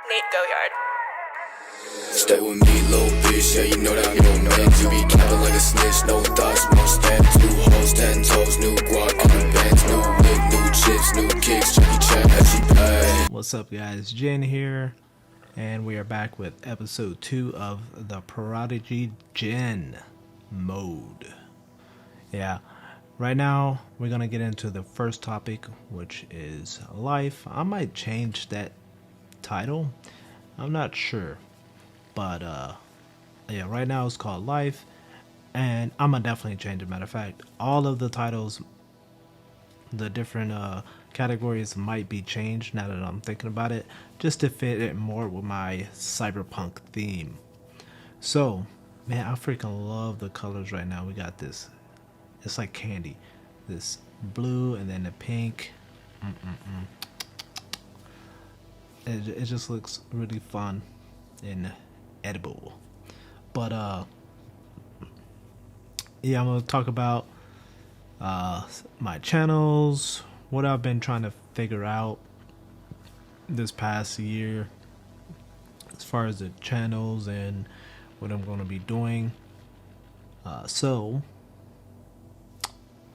Nate Goyard. Stay with me, little bitch, yeah, you know that I'm your man. You be capping like a snitch, no thoughts, no stamps. New hoes, 10 toes, new guac, new bands, new whip, new chips, new kicks, Jackie Chan, as you pay. What's up, guys? Jin here, and we are back with episode 2 of the Prodigy Gen Mode. Yeah, right now we're gonna get into the first topic, which is life. I might change that title, I'm not sure, but yeah, right now it's called life, and I'm gonna definitely change it. Matter of fact, all of the titles, the different categories might be changed now that I'm thinking about it, just to fit it more with my cyberpunk theme. So man, I freaking love the colors right now. We got this, it's like candy, this blue and then the pink. It just looks really fun and edible. But yeah, I'm gonna talk about my channels, what I've been trying to figure out this past year as far as the channels and what I'm going to be doing.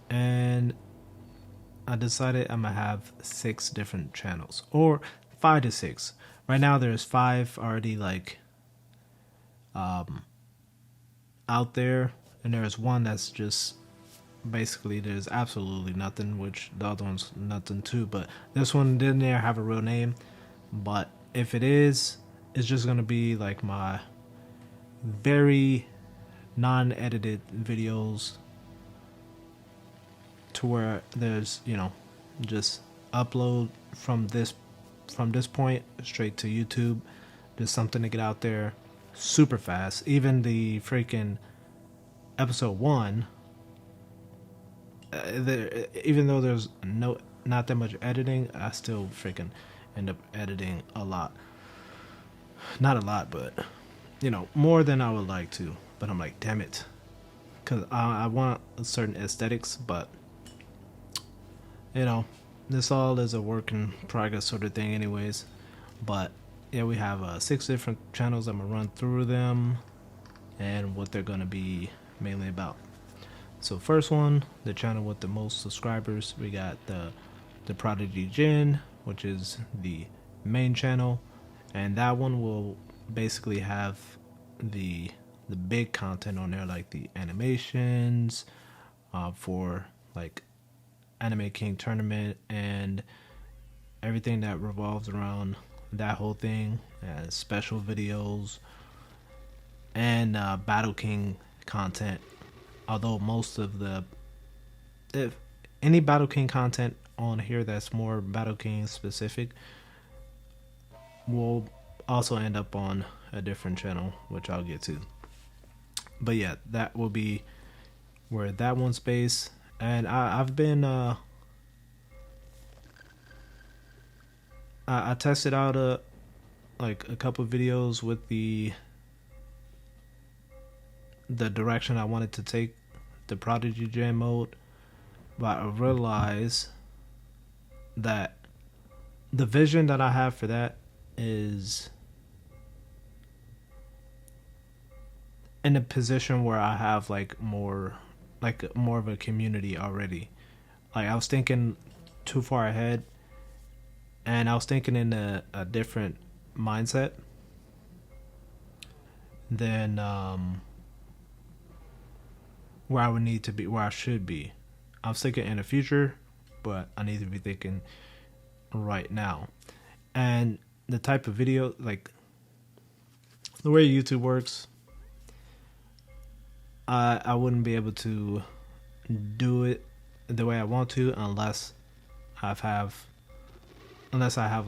And I decided I'm gonna have 6 different channels, or 5 to 6. Right now there's 5 already like out there, and there's one that's just basically there's absolutely nothing, which the other one's nothing too, but this one didn't have a real name. But if it is, it's just gonna be like my very non-edited videos, to where there's, you know, just upload from this point straight to YouTube, just something to get out there super fast. Even the freaking episode 1, even though there's not that much editing, I still freaking end up editing a lot. Not a lot, but you know, more than I would like to. But I'm like, damn it, because I want a certain aesthetics. But you know, this all is a work in progress sort of thing anyways. But yeah, we have 6 different channels. I'm gonna run through them and what they're gonna be mainly about. So first one, the channel with the most subscribers, we got the Prodigy Jin, which is the main channel, and that one will basically have the big content on there, like the animations for like Anime King tournament and everything that revolves around that whole thing, and special videos and Battle King content. Although most of if any Battle King content on here that's more Battle King specific will also end up on a different channel, which I'll get to. But yeah, that will be where that one's based. And I've been I tested out like a couple of videos with the direction I wanted to take the Prodigy Gen Mode, but I realized that the vision that I have for that is in a position where I have like more of a community already. Like, I was thinking too far ahead, and I was thinking in a different mindset than where I would need to be, where I should be. I was thinking in the future, but I need to be thinking right now. And the type of video, like the way YouTube works, I wouldn't be able to do it the way I want to unless I have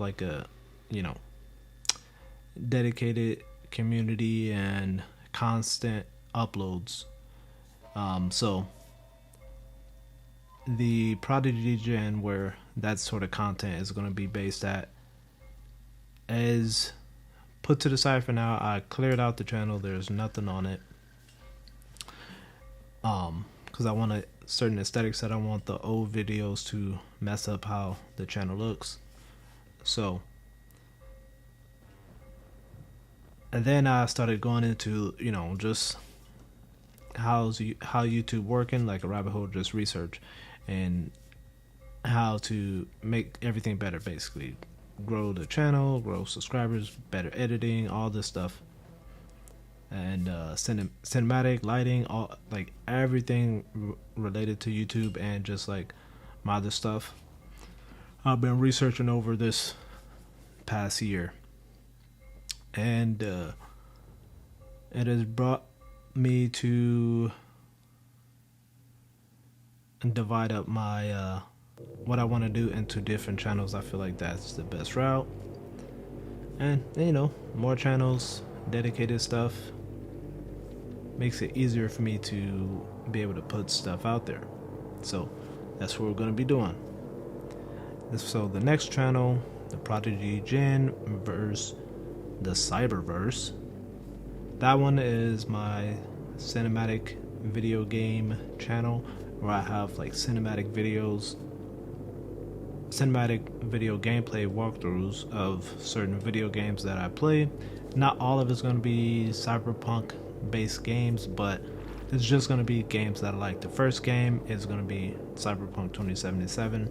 like a, you know, dedicated community and constant uploads. So the Prodigy Gen, where that sort of content is going to be based at, is put to the side for now. I cleared out the channel. There's nothing on it. Because I want certain aesthetics that I want the old videos to mess up how the channel looks. So And then I started going into, just how YouTube working, like a rabbit hole, just research and how to make everything better, basically grow the channel, grow subscribers, better editing, all this stuff, and cinematic lighting, all like everything related to YouTube, and just like my other stuff I've been researching over this past year. And it has brought me to divide up my what I want to do into different channels. I feel like that's the best route. And more channels, dedicated stuff, makes it easier for me to be able to put stuff out there. So that's what we're going to be doing. So the next channel, the Prodigy Gen versus the Cyberverse. That one is my cinematic video game channel, where I have like cinematic video gameplay walkthroughs of certain video games that I play. Not all of it's going to be cyberpunk based games, but it's just going to be games that I like. The first game is going to be Cyberpunk 2077.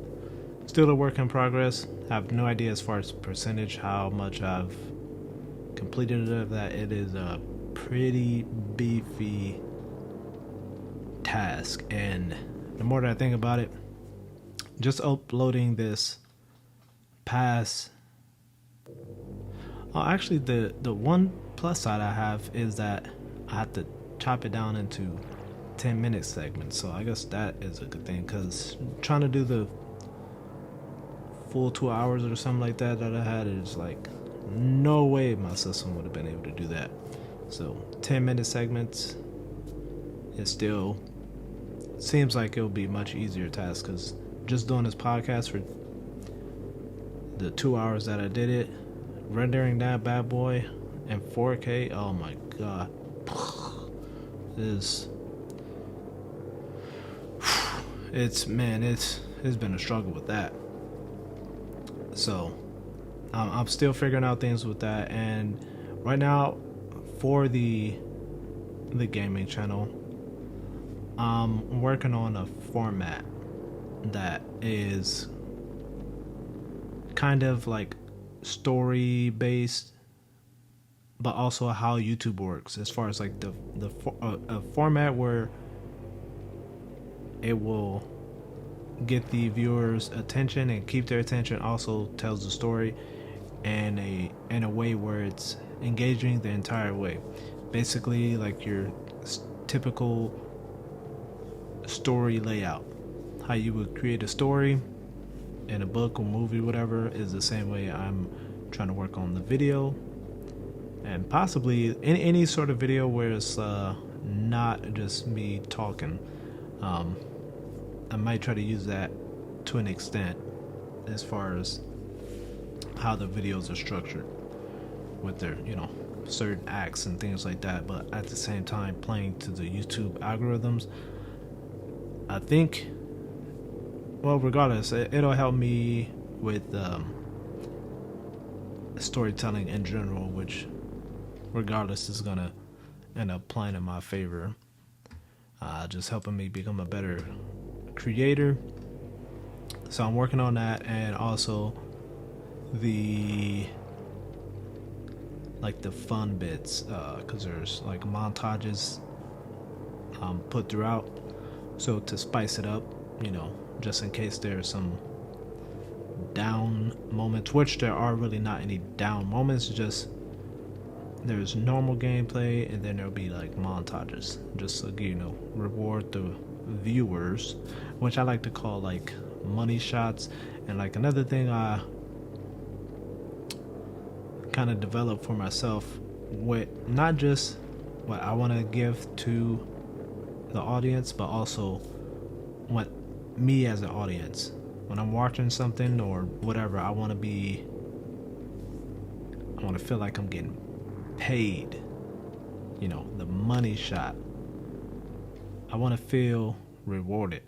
Still a work in progress. I have no idea as far as percentage how much I've completed of that. It is a pretty beefy task, and the more that I think about it, just uploading this past actually the one plus side I have is that I have to chop it down into 10-minute segments, so I guess that is a good thing, because trying to do the full 2 hours or something like that I had is like no way my system would have been able to do that. So 10-minute segments, it still seems like it'll be much easier task, because just doing this podcast for the 2 hours that I did it, rendering that bad boy in 4K, oh my god, it's been a struggle with that. So I'm still figuring out things with that, and right now for the gaming channel, I'm working on a format that is kind of like story based, but also how YouTube works, as far as like a format where it will get the viewers' attention and keep their attention, also tells the story in a way where it's engaging the entire way. Basically like your typical story layout. How you would create a story in a book or movie, whatever, is the same way I'm trying to work on the video, and possibly any sort of video where it's not just me talking. I might try to use that to an extent as far as how the videos are structured with their certain acts and things like that, but at the same time playing to the YouTube algorithms. I think, well, regardless, it'll help me with storytelling in general, which regardless is gonna end up playing in my favor, just helping me become a better creator. So I'm working on that, and also the fun bits, because there's like montages put throughout, so to spice it up, just in case there's some down moments, which there are really not any down moments, just there's normal gameplay, and then there'll be like montages, just to reward the viewers, which I like to call like money shots. And like another thing I kind of developed for myself, with not just what I want to give to the audience, but also what me as an audience, when I'm watching something or whatever, I want to feel like I'm getting paid, the money shot. I want to feel rewarded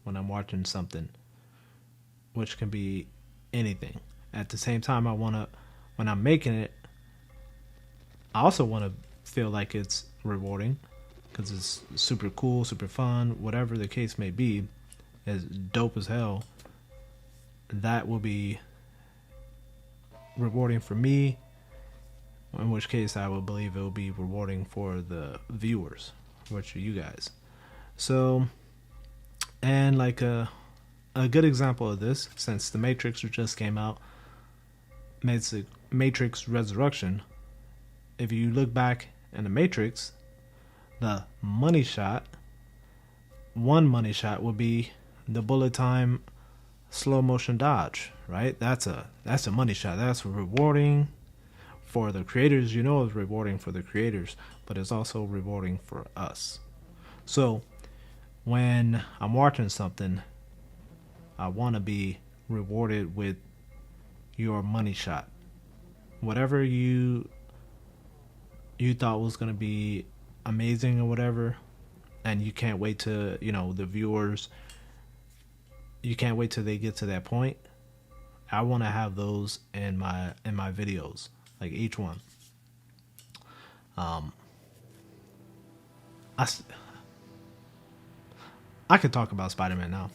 when I'm watching something, which can be anything. At the same time, I want to, when I'm making it, I also want to feel like it's rewarding because it's super cool, super fun, whatever the case may be, is dope as hell. That will be rewarding for me, in which case I will believe it will be rewarding for the viewers, which are you guys. So, and like a good example of this, since The Matrix just came out, Matrix Resurrection, if you look back in The Matrix, the money shot, one money shot would be the bullet time slow motion dodge, right? That's a money shot. That's rewarding for the creators. You know, it's rewarding for the creators, but it's also rewarding for us. So when I'm watching something, I want to be rewarded with your money shot. Whatever you thought was going to be amazing or whatever, and you can't wait to, the viewers, you can't wait till they get to that point. I want to have those in my videos, like each one. I could talk about Spider-Man now.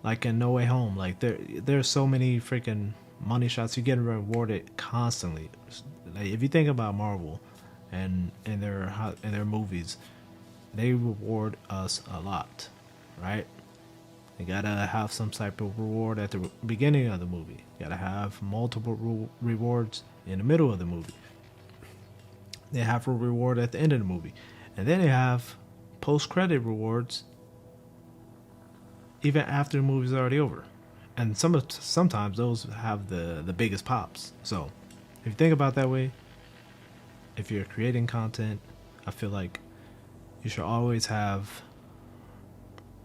Like in No Way Home, like there's so many freaking money shots. You get rewarded constantly. Like if you think about Marvel and in their movies, they reward us a lot, right? You gotta have some type of reward at the beginning of the movie. You gotta have multiple rewards in the middle of the movie. They have a reward at the end of the movie, and then they have post-credit rewards even after the movie's already over. And sometimes those have the biggest pops. So if you think about it that way, if you're creating content, I feel like you should always have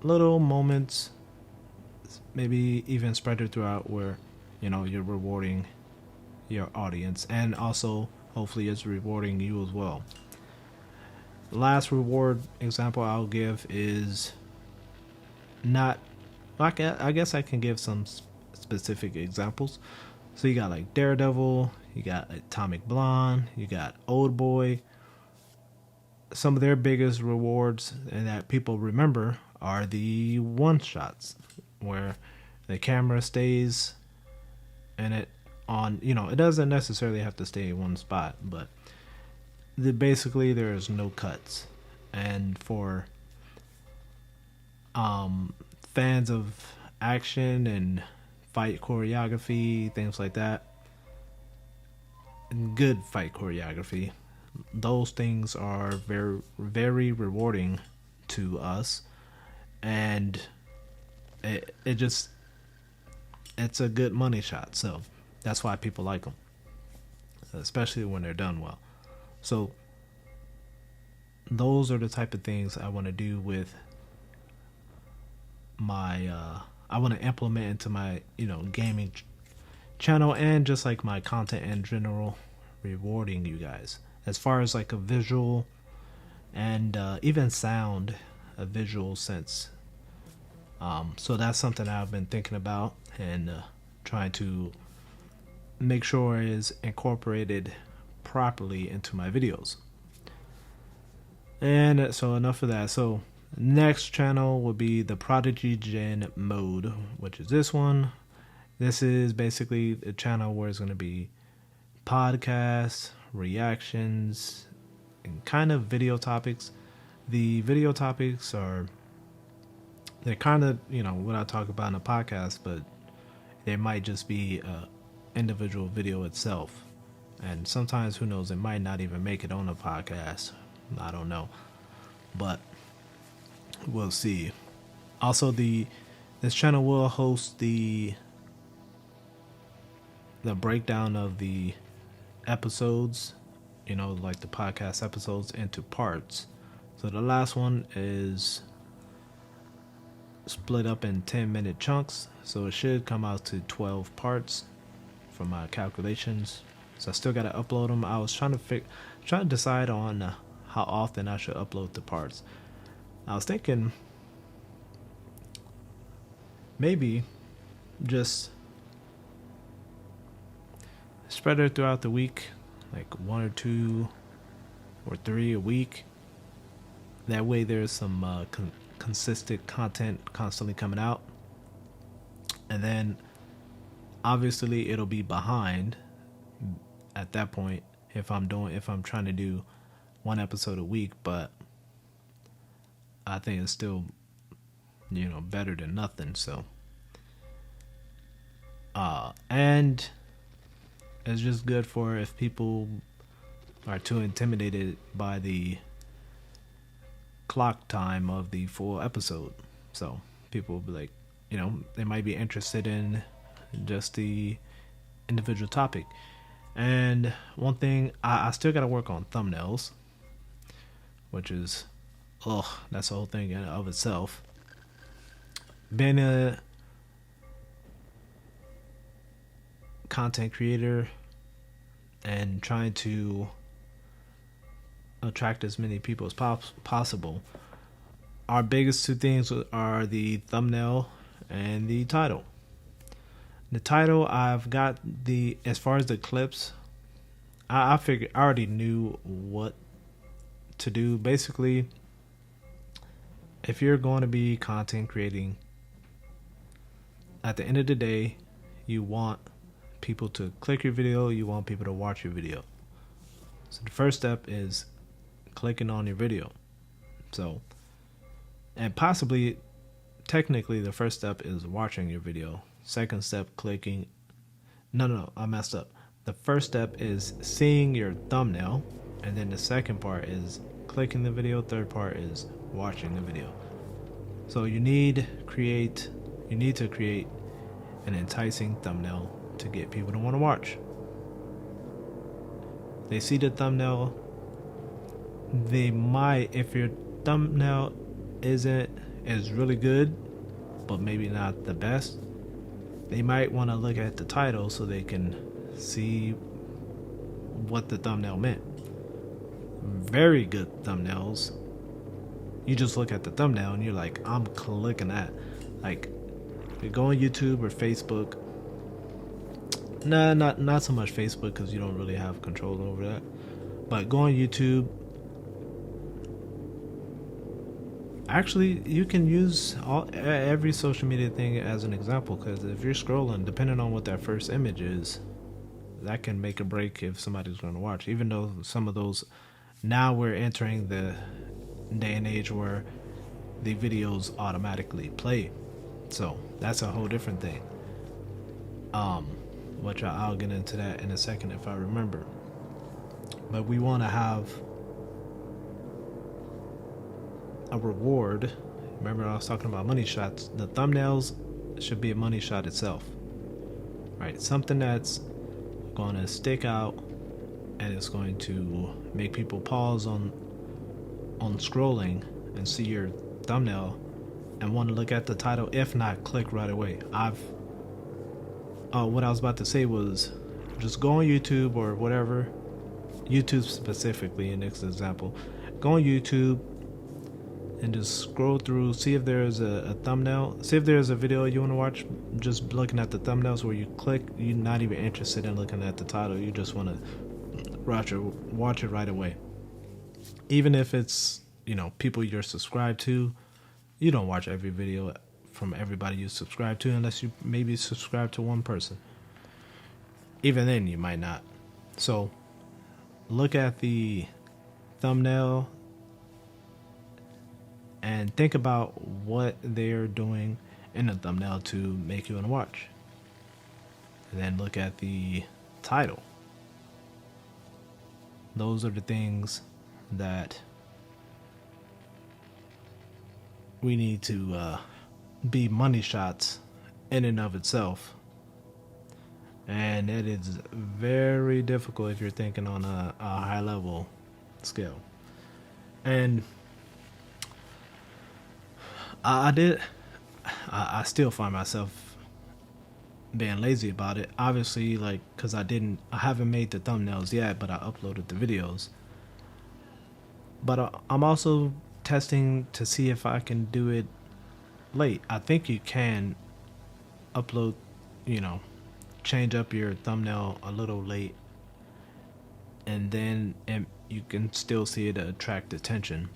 little moments, maybe even spread it throughout, where you're rewarding your audience, and also hopefully it's rewarding you as well. The last reward example I'll give is not, I guess I can give some specific examples. So you got like Daredevil, you got Atomic Blonde, you got Old Boy. Some of their biggest rewards and that people remember are the one shots, where the camera stays in it on, it doesn't necessarily have to stay in one spot, but basically there's no cuts. And for fans of action and fight choreography, things like that, good fight choreography, those things are very, very rewarding to us, and it's a good money shot. So that's why people like them, especially when they're done well. So those are the type of things I want to do with my I want to implement into my gaming channel, and just like my content in general, rewarding you guys as far as like a visual and even sound, a visual sense. So that's something I've been thinking about and trying to make sure is incorporated properly into my videos. And so enough of that. So next channel will be the Prodigy Gen Mode, which is this one. This is basically a channel where it's going to be podcasts, reactions, and kind of video topics. The video topics they're kind of, what I talk about in a podcast, but they might just be a individual video itself. And sometimes, who knows, it might not even make it on a podcast. I don't know. But we'll see. Also, this channel will host the breakdown of the episodes, like the podcast episodes, into parts. So the last one is split up in 10-minute chunks, so it should come out to 12 parts from my calculations. So I still got to upload them. I was trying to decide on how often I should upload the parts. I was thinking maybe just spread it throughout the week, like 1 or 2 or 3 a week. That way there's some consistent content constantly coming out. And then obviously it'll be behind at that point if I'm trying to do 1 episode a week, but I think it's still, better than nothing. So and it's just good for if people are too intimidated by the clock time of the full episode. So people will be like, they might be interested in just the individual topic. And one thing, I still got to work on thumbnails, which is, that's a whole thing in of itself. Being a content creator and trying to attract as many people as possible, our biggest 2 things are the thumbnail and the title. The title, I've got as far as the clips, I figured, I already knew what to do. Basically, if you're going to be content creating, at the end of the day, you want people to click your video, you want people to watch your video. So the first step is clicking on your video. So, and possibly, technically, the first step is watching your video. Second step, clicking. No, I messed up. The first step is seeing your thumbnail, and then the second part is clicking the video. Third part is watching the video. So you need to create an enticing thumbnail to get people to want to watch. They see the thumbnail, they might, if your thumbnail is really good, but maybe not the best, they might want to look at the title so they can see what the thumbnail meant. Very good thumbnails, you just look at the thumbnail and you're like, I'm clicking that. Like, you go on YouTube or Facebook. Nah, not so much Facebook, because you don't really have control over that. But go on YouTube. Actually, you can use every social media thing as an example, because if you're scrolling, depending on what that first image is, that can make or break if somebody's going to watch. Even though some of those, now we're entering the day and age where the videos automatically play. So that's a whole different thing. Which I'll get into that in a second if I remember. But we want to have a reward. Remember, I was talking about money shots. The thumbnails should be a money shot itself, right? Something that's going to stick out and it's going to make people pause on scrolling and see your thumbnail and want to look at the title, if not click right away. What I was about to say was, just go on YouTube or whatever, YouTube specifically in this example, go on YouTube and just scroll through, see if there's a thumbnail, see if there's a video you want to watch. Just looking at the thumbnails where you click, you're not even interested in looking at the title, you just want to watch it right away. Even if it's, people you're subscribed to, you don't watch every video from everybody you subscribe to unless you maybe subscribe to one person. Even then, you might not. So look at the thumbnail and think about what they're doing in the thumbnail to make you want to watch. And then look at the title. Those are the things that we need to be money shots in and of itself. And it is very difficult if you're thinking on a high level scale. And I still find myself being lazy about it. Obviously, like, because I haven't made the thumbnails yet, but I uploaded the videos. But I'm also testing to see if I can do it late. I think you can upload, change up your thumbnail a little late and then you can still see it attract attention.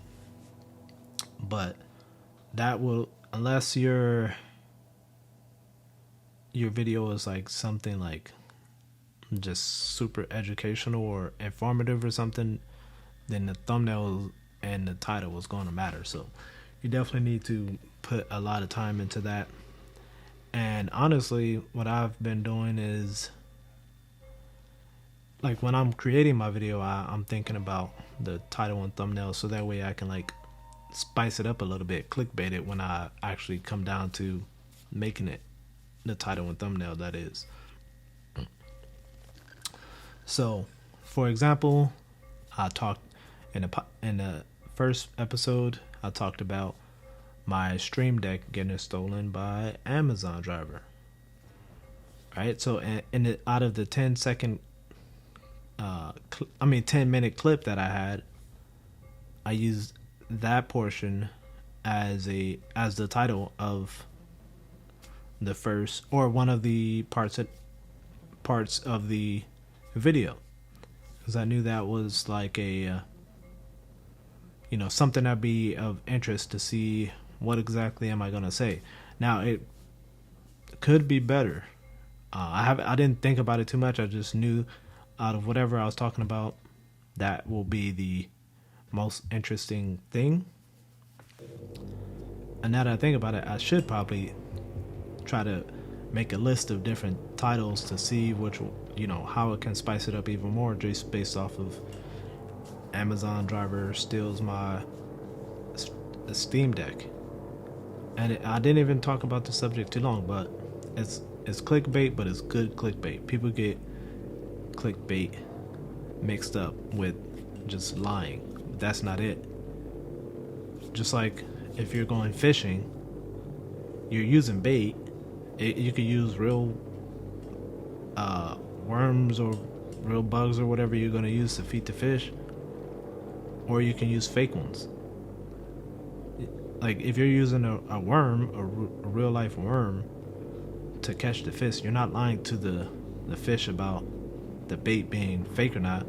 But that will, unless your video is like something like just super educational or informative or something, then the thumbnail and the title is going to matter. So you definitely need to put a lot of time into that. And honestly, what I've been doing is, like, when I'm creating my video, I'm thinking about the title and thumbnail, so that way I can like spice it up a little bit, clickbait it when I actually come down to making it the title and thumbnail, that is. So, for example, I talked in the first episode, I talked about my Stream Deck getting stolen by Amazon driver. Right? So, out of the 10-second 10-minute clip that I had, I used that portion as the title of the first, or one of the parts of the video, because I knew that was like a something that'd be of interest to see what exactly am I gonna say. Now it could be better. I didn't think about it too much. I just knew out of whatever I was talking about, that will be the most interesting thing. And now that I think about it, I should probably try to make a list of different titles to see which, how it can spice it up even more, just based off of Amazon driver steals my Steam Deck. And I didn't even talk about the subject too long, but it's clickbait, but it's good clickbait. People get clickbait mixed up with just lying. That's not it. Just like if you're going fishing, you're using bait. You could use real worms or real bugs or whatever you're going to use to feed the fish, or you can use fake ones. Like if you're using a worm, a real life worm, to catch the fish, you're not lying to the fish about the bait being fake or not.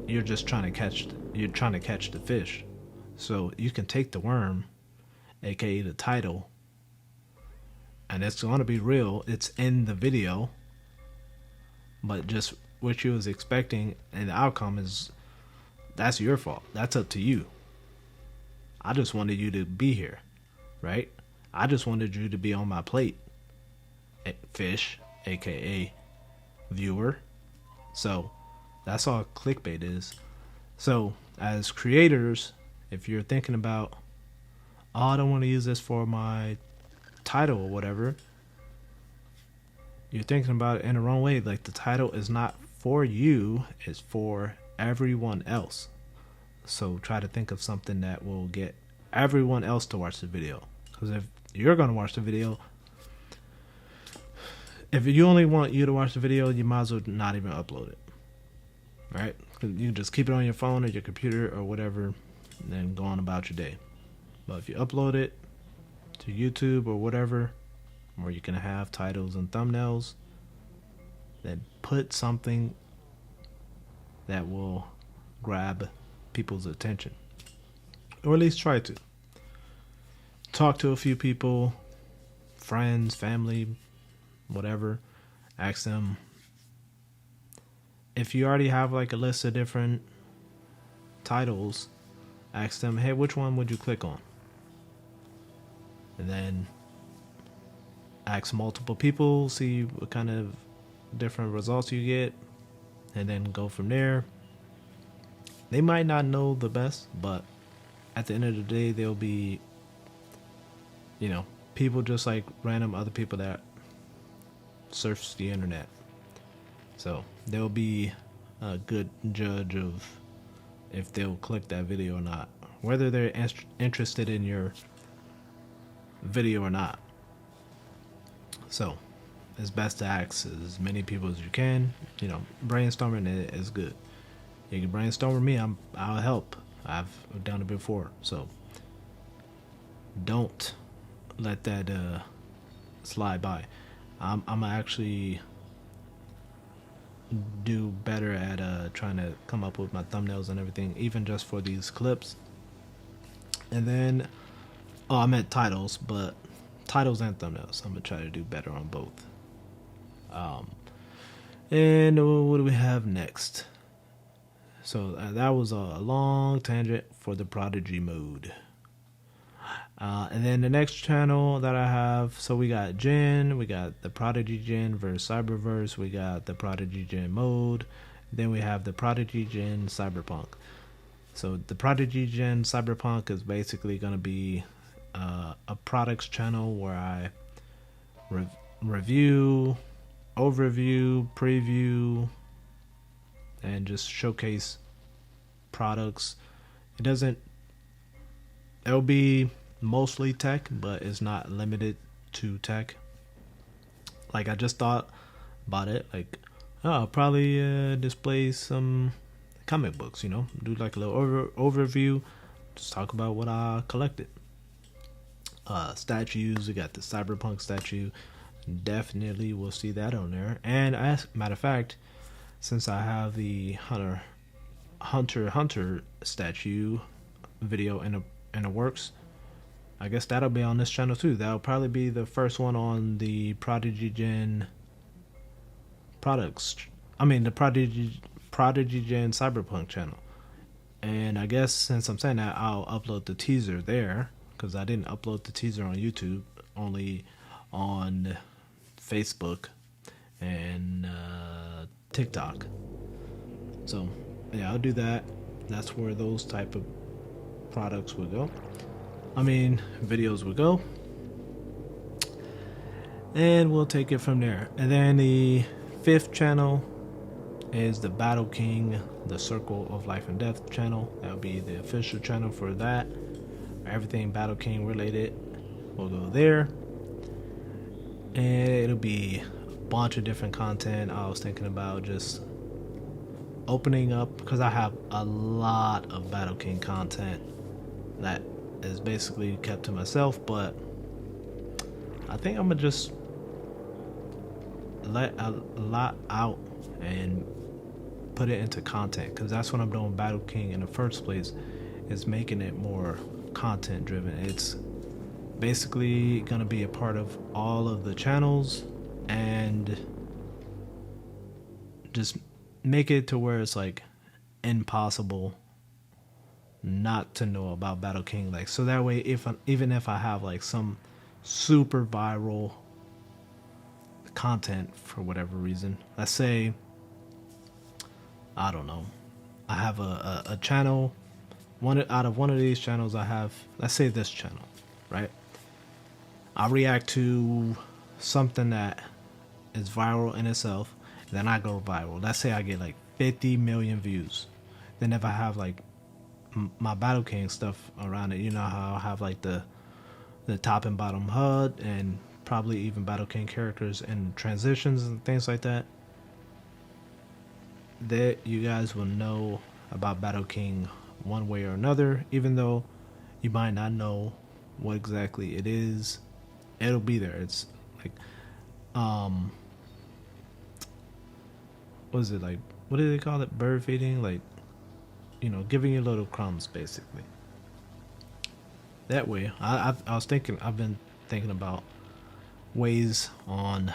You're just trying to catch the fish. So you can take the worm, aka the title, and it's going to be real. It's in the video, but just what you was expecting and the outcome that's your fault. That's up to you. I just wanted you to be here, right? I just wanted you to be on my plate, fish, aka viewer. So that's all clickbait is. So as creators, if you're thinking about, I don't want to use this for my title or whatever, you're thinking about it in the wrong way. Like, the title is not for you, it's for everyone else. So try to think of something that will get everyone else to watch the video. Because if you're going to watch the video, if you only want you to watch the video, you might as well not even upload it. Right? You can just keep it on your phone or your computer or whatever, and then go on about your day. But if you upload it to YouTube or whatever, where you can have titles and thumbnails, then put something that will grab people's attention. Or at least try to. Talk to a few people, friends, family, whatever. Ask them. If you already have like a list of different titles, ask them, hey, which one would you click on? And then ask multiple people, see what kind of different results you get, and then go from there. They might not know the best, but at the end of the day, they'll be, people just like random other people that surfs the internet. So they'll be a good judge of if they'll click that video or not, whether they're interested in your video or not. So it's best to ask as many people as you can. Brainstorming is good. You can brainstorm with me, I'll help. I've done it before. So don't let that slide by. I'm actually do better at trying to come up with my thumbnails and everything, even just for these clips. And then, oh, I meant titles, but titles and thumbnails. I'm gonna try to do better on both. And what do we have next? So that was a long tangent for the Prodigy mode. And then the next channel that I have, so we got Gen, we got the Prodigy Gen versus Cyberverse, we got the Prodigy Gen Mode, then we have the Prodigy Gen Cyberpunk. So the Prodigy Gen Cyberpunk is basically going to be a products channel where I review, overview, preview, and just showcase products. It'll be mostly tech, but it's not limited to tech. Like, I just thought about it, like, oh, I'll probably display some comic books, do like a little overview, just talk about what I collected. Statues, we got the Cyberpunk statue, definitely will see that on there. And as a matter of fact, since I have the Hunter statue video in the works, I guess that'll be on this channel too. That'll probably be the first one on the Prodigy Gen products. The Prodigy Gen Cyberpunk channel. And I guess since I'm saying that, I'll upload the teaser there, because I didn't upload the teaser on YouTube, only on Facebook and TikTok. So yeah, I'll do that. That's where those type of products will go. Videos will go. And we'll take it from there. And then the 5th channel is the Battle King, the Circle of Life and Death channel. That'll be the official channel for that. Everything Battle King related will go there. And it'll be a bunch of different content. I was thinking about just opening up, because I have a lot of Battle King content that is basically kept to myself, but I think I'm gonna just let a lot out and put it into content, because that's what I'm doing Battle King in the first place, is making it more content driven. It's basically gonna be a part of all of the channels, and just make it to where it's like impossible not to know about Battle King. Like, so that way, even if I have like some super viral content for whatever reason, let's say, I don't know, I have a channel, one of these channels I have, let's say this channel, right? I react to something that is viral in itself, then I go viral. Let's say I get like 50 million views. Then if I have like my Battle King stuff around it, how I have like the top and bottom HUD, and probably even Battle King characters and transitions and things like that, that you guys will know about Battle King one way or another. Even though you might not know what exactly it is, it'll be there. It's like, what is it, like, what do they call it, bird feeding, like, giving you little crumbs basically. That way, I've been thinking about ways on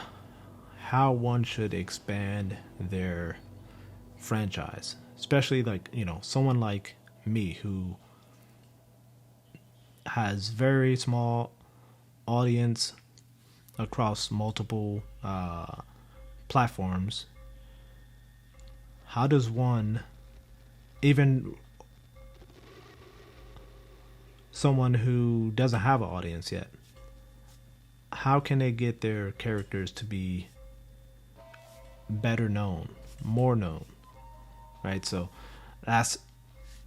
how one should expand their franchise, especially like, someone like me who has very small audience across multiple platforms. How does one, even someone who doesn't have an audience yet, how can they get their characters to be better known, more known, right? So that's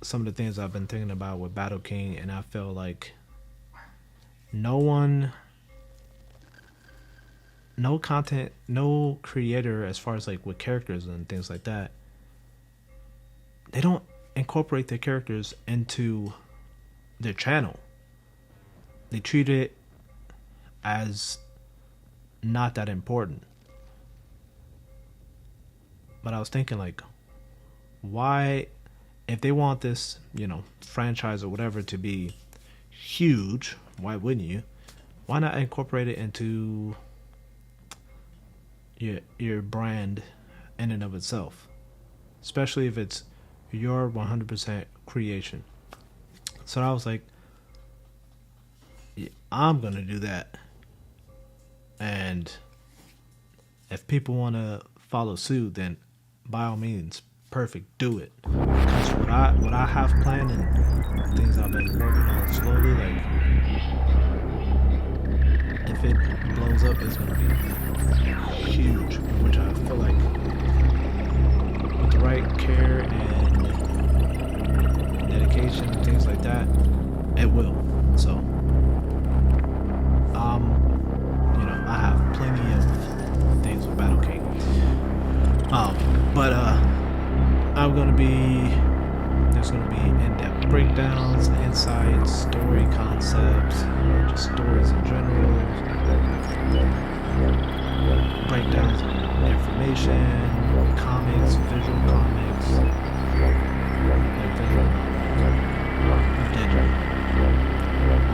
some of the things I've been thinking about with Battle King, and I feel like no content, no creator, as far as like with characters and things like that, they don't incorporate their characters into their channel. They treat it as not that important. but I was thinking like, why, if they want this, franchise or whatever to be huge, why wouldn't you? Why not incorporate it into your brand in and of itself, especially if it's your 100% creation. So I was like, yeah, I'm gonna do that, and if people want to follow suit, then by all means, perfect, do it. Because what I have planned and things I've been working on slowly, like if it blows up, it's gonna be huge. Which I feel like with the right care and dedication and things like that, it will. So, I have plenty of things with Battle King. But there's gonna be in-depth breakdowns, insights, story concepts, just stories in general, breakdowns of information, comics, visual comics, like visual novels, digital,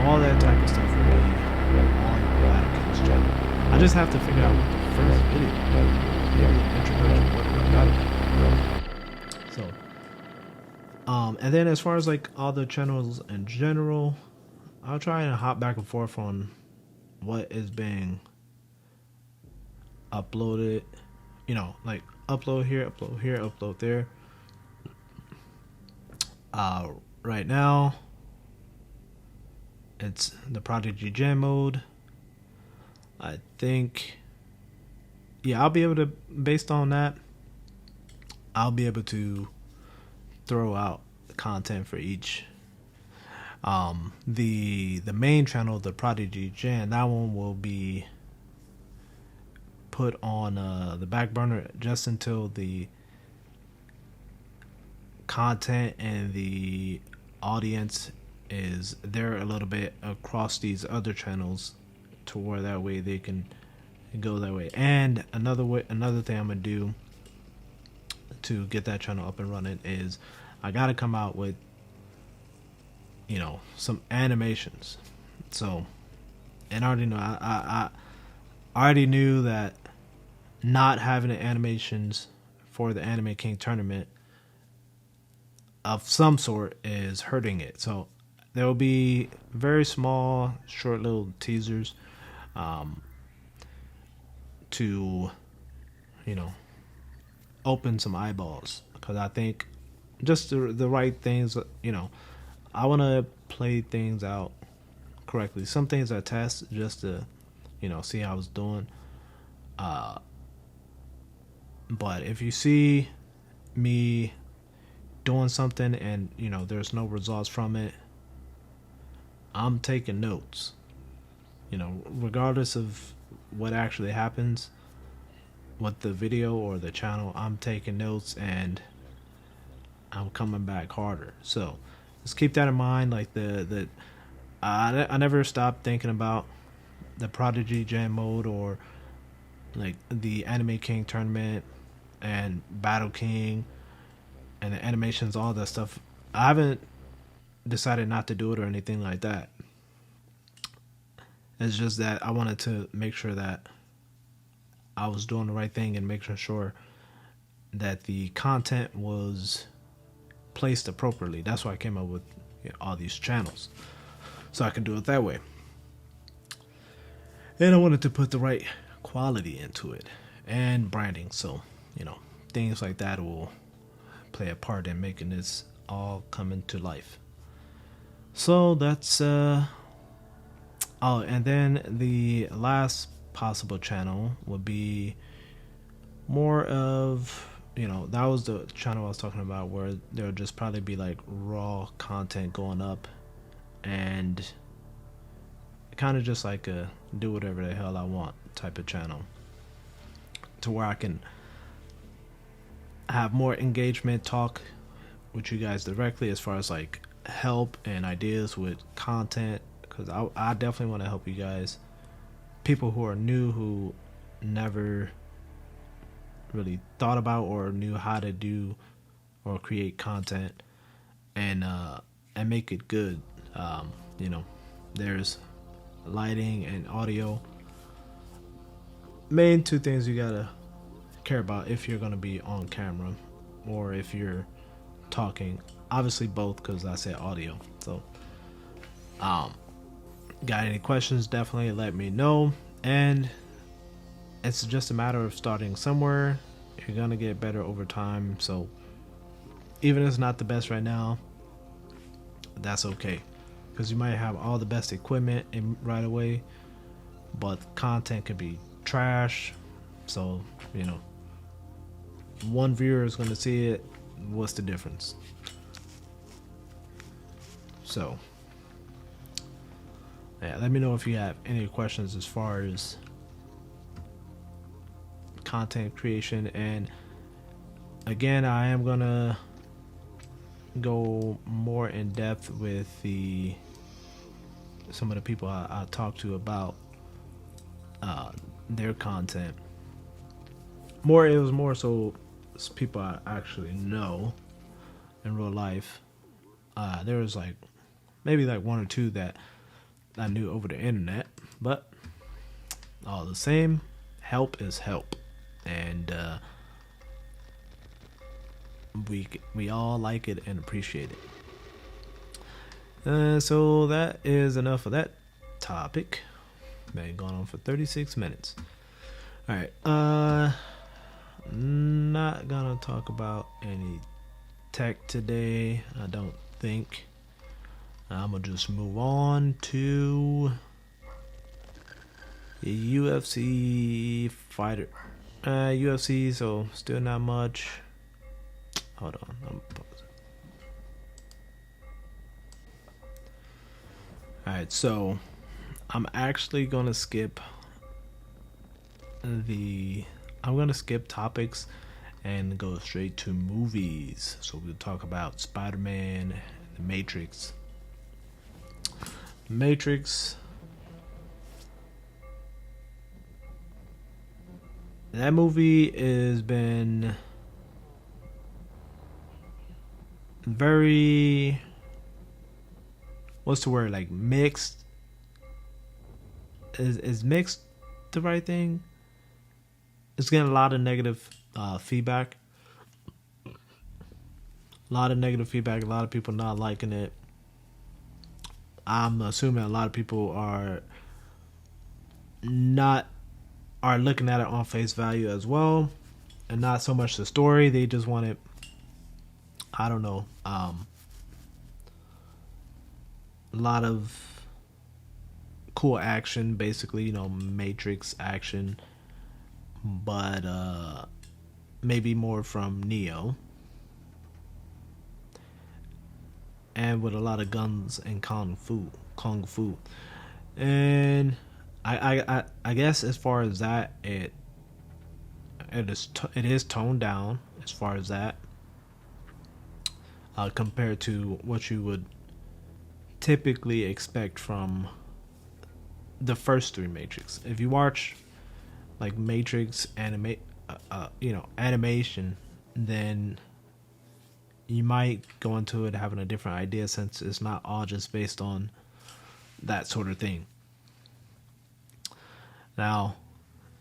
all that type of stuff will be on Battle King's channel. I just have to figure out what the first video, maybe an introduction, what Battle King. So, and then as far as like all the channels in general, I'll try and hop back and forth on what is being uploaded, like upload here, upload there. Right now, it's the Prodigy Gen Mode. I think, I'll be able to, based on that, I'll be able to throw out content for each. The main channel, the Prodigy Gen, that one will be put on the back burner just until the content and the audience is there a little bit across these other channels, to where that way they can go that way. And another thing I'm gonna do to get that channel up and running is I gotta come out with some animations. So, and I already know I already knew that not having the animations for the Anime King tournament of some sort is hurting it. So there will be very small, short little teasers to open some eyeballs, because I think just the right things, I want to play things out correctly. Some things I test just to see how I was doing, but if you see me doing something and there's no results from it, I'm taking notes, regardless of what actually happens with the video or the channel. I'm taking notes and I'm coming back harder. So just keep that in mind. Like I never stopped thinking about the Prodigy Gen Mode, or like the Anime King tournament and Battle King and the animations, all that stuff. I haven't decided not to do it or anything like that. It's just that I wanted to make sure that I was doing the right thing and making sure that the content was placed appropriately. That's why I came up with all these channels, so I can do it that way. And I wanted to put the right quality into it and branding, so things like that will play a part in making this all come into life. So that's and then the last possible channel would be more of, that was the channel I was talking about, where there'll just probably be like raw content going up, and kind of just like a do whatever the hell I want type of channel, to where I can have more engagement, talk with you guys directly as far as like help and ideas with content, because I definitely want to help you guys, people who are new, who never really thought about or knew how to do or create content and make it good. You know, there's lighting and audio. Main two things you gotta care about if you're gonna be on camera or if you're talking. Obviously both, because I said audio. So got any questions, definitely let me know. And it's just a matter of starting somewhere. You're gonna get better over time. So even if it's not the best right now, that's okay, because you might have all the best equipment right away, but content could be trash. So you know, one viewer is going to see it. What's the difference? So yeah, let me know if you have any questions as far as content creation. And again, I am gonna go more in depth with some of the people I talked to about their content. It was more so people I actually know in real life. There was like maybe like one or two that I knew over the internet, but all the same, help is help, and we all like it and appreciate it. So that is enough of that topic. Been going on for 36 minutes. All right. Not gonna talk about any tech today, I don't think. I'm gonna just move on to the UFC fighter. UFC, so still not much. Hold on, I'm pausing. Alright, so I'm actually gonna skip topics and go straight to movies. So we'll talk about Spider-Man, The Matrix. That movie has been very, what's the word, like mixed. Is mixed the right thing? It's getting a lot of negative feedback. A lot of people not liking it. I'm assuming a lot of people are looking at it on face value as well, and not so much the story. They just want it, I don't know, a lot of cool action, basically, you know, Matrix action, but maybe more from Neo, and with a lot of guns and kung fu. And I guess as far as that, it is toned down as far as that, compared to what you would typically expect from the first three Matrix. If you watch like Matrix animation, then you might go into it having a different idea, since it's not all just based on that sort of thing. Now,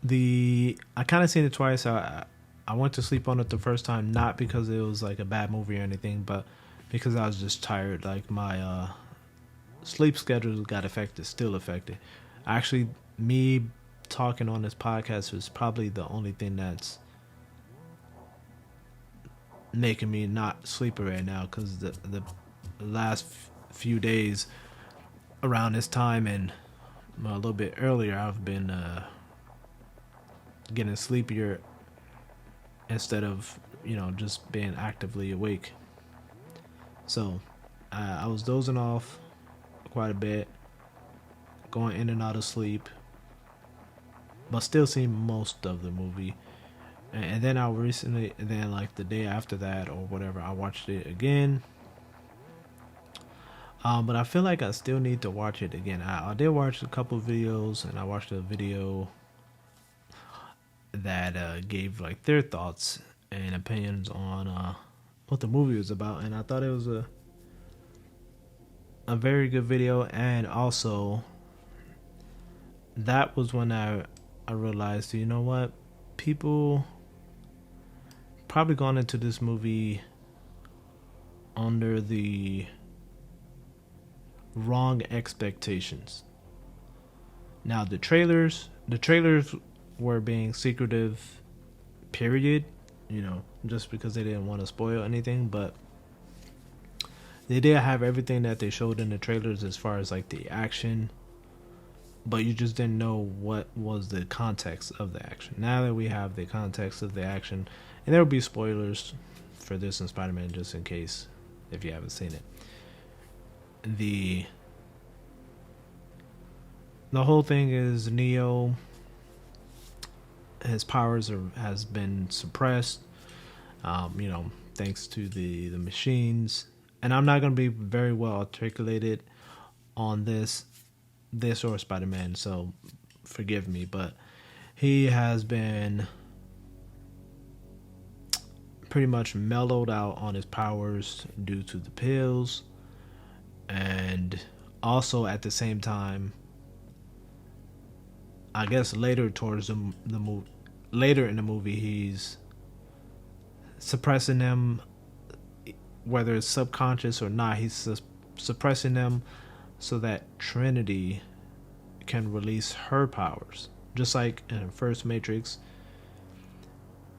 I kind of seen it twice. I went to sleep on it the first time, not because it was like a bad movie or anything, but because I was just tired. Like my sleep schedule got still affected. Actually, me talking on this podcast is probably the only thing that's making me not sleepy right now, because the last few days around this time and a little bit earlier, I've been getting sleepier instead of, just being actively awake. So I was dozing off quite a bit, going in and out of sleep, but still seeing most of the movie. And then like the day after that or whatever, I watched it again. But I feel like I still need to watch it again. I did watch a couple videos, and I watched a video that gave like their thoughts and opinions on what the movie was about, and I thought it was a very good video. And also, that was when I realized, you know what, people probably gone into this movie under the wrong expectations. Now the trailers were being secretive, period, you know, just because they didn't want to spoil anything, but they did have everything that they showed in the trailers as far as like the action, but you just didn't know what was the context of the action. Now that we have the context of the action, and there will be spoilers for this in Spider-Man just in case if you haven't seen it. The whole thing is Neo, his powers has been suppressed, you know, thanks to the machines. And I'm not going to be very well articulated on this or Spider-Man, so forgive me, but he has been pretty much mellowed out on his powers due to the pills, and also at the same time, I guess later towards later in the movie, he's suppressing them, whether it's subconscious or not. He's suppressing them so that Trinity can release her powers. Just like in the first Matrix,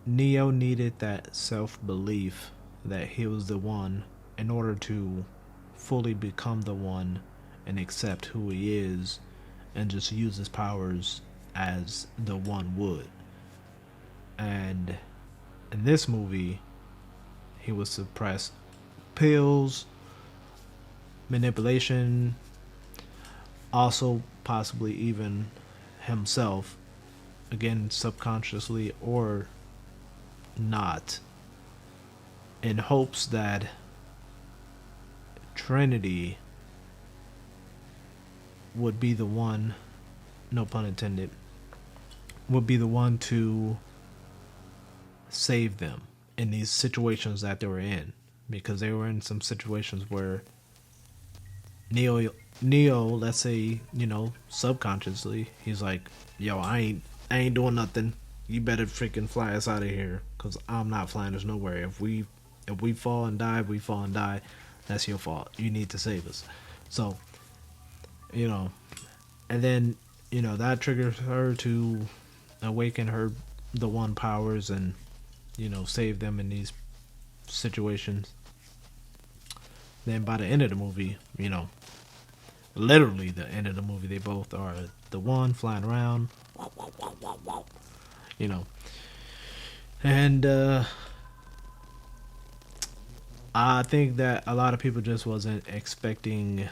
Neo needed that self-belief that he was the one in order to fully become the one and accept who he is and just use his powers as the one would. And in this movie, he was suppressed pills, manipulation, also possibly even himself, again subconsciously or not, in hopes that Trinity would be the one, no pun intended, would be the one to save them in these situations that they were in, because they were in some situations where Neo, let's say, you know, subconsciously, he's like, yo, I ain't doing nothing. You better freaking fly us out of here, cause I'm not flying us nowhere. If we fall and die, we fall and die. That's your fault. You need to save us. So, you know, and then, you know, that triggers her to awaken the one powers and, you know, save them in these situations. Then by the end of the movie, you know, literally the end of the movie, they both are the one flying around, you know. And I think that a lot of people just wasn't expecting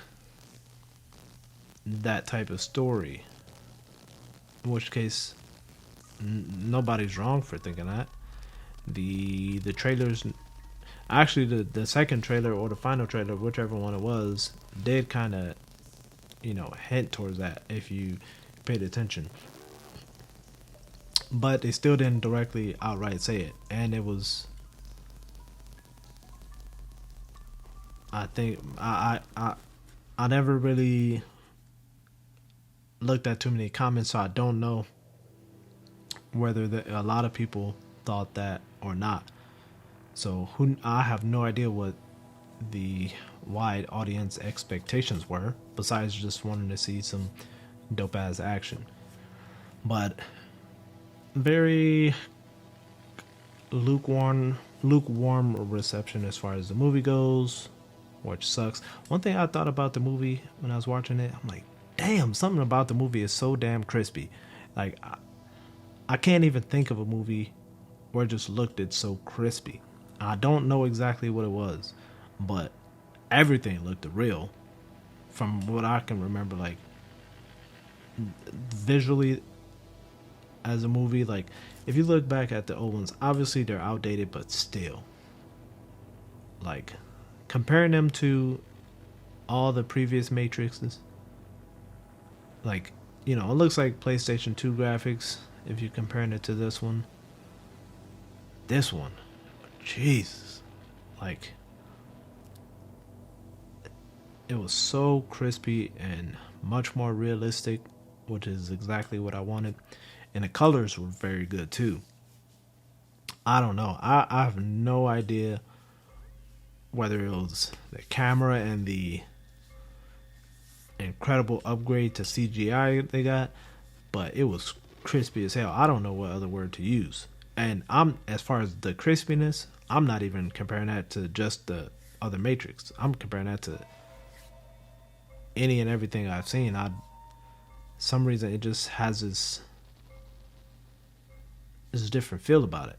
that type of story, in which case nobody's wrong for thinking that. The trailers, actually the second trailer or the final trailer, whichever one it was, did kind of, you know, hint towards that if you paid attention, but they still didn't directly outright say it. And it was, I think I never really looked at too many comments, so I don't know whether a lot of people thought that or not. So I have no idea what the wide audience expectations were, besides just wanting to see some dope ass action. But very lukewarm reception as far as the movie goes, which sucks. One thing I thought about the movie when I was watching it, I'm like, damn, something about the movie is so damn crispy. Like, I can't even think of a movie where it just looked it so crispy. I don't know exactly what it was, but everything looked real from what I can remember. Like, visually as a movie, like, if you look back at the old ones, obviously they're outdated, but still, like, comparing them to all the previous Matrixes, like, you know, it looks like PlayStation 2 graphics, if you're comparing it to this one. This one, Jesus, like, it was so crispy and much more realistic, which is exactly what I wanted. And the colors were very good too. I don't know. I have no idea whether it was the camera and the incredible upgrade to CGI they got, but it was crispy as hell. I don't know what other word to use. And as far as the crispiness, I'm not even comparing that to just the other Matrix. I'm comparing that to any and everything I've seen. Some reason it just has this different feel about it.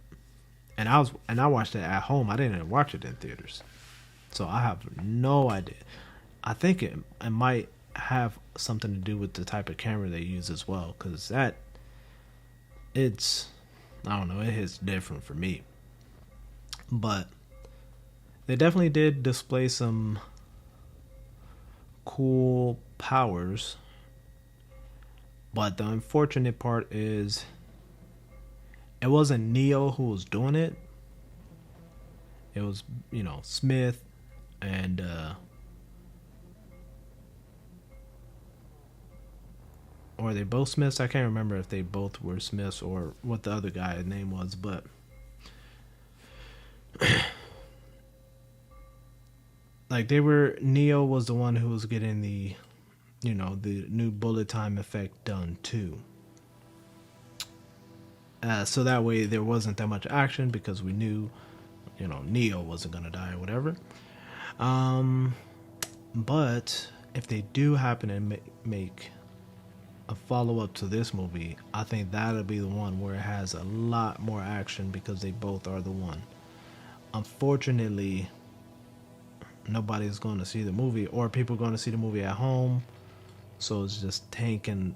And I watched it at home. I didn't even watch it in theaters, so I have no idea. I think it might have something to do with the type of camera they use as well, because I don't know, it hits different for me. But they definitely did display some cool powers. But the unfortunate part is it wasn't Neo who was doing it. It was, Smith and or are they both Smiths? I can't remember if they both were Smiths or what the other guy's name was, but like Neo was the one who was getting the new bullet time effect done too. So that way there wasn't that much action because we knew, Neo wasn't gonna die or whatever. But if they do happen to make a follow-up to this movie, I think that'll be the one where it has a lot more action because they both are the one. Unfortunately, nobody's going to see the movie, or people are going to see the movie at home, so it's just tanking,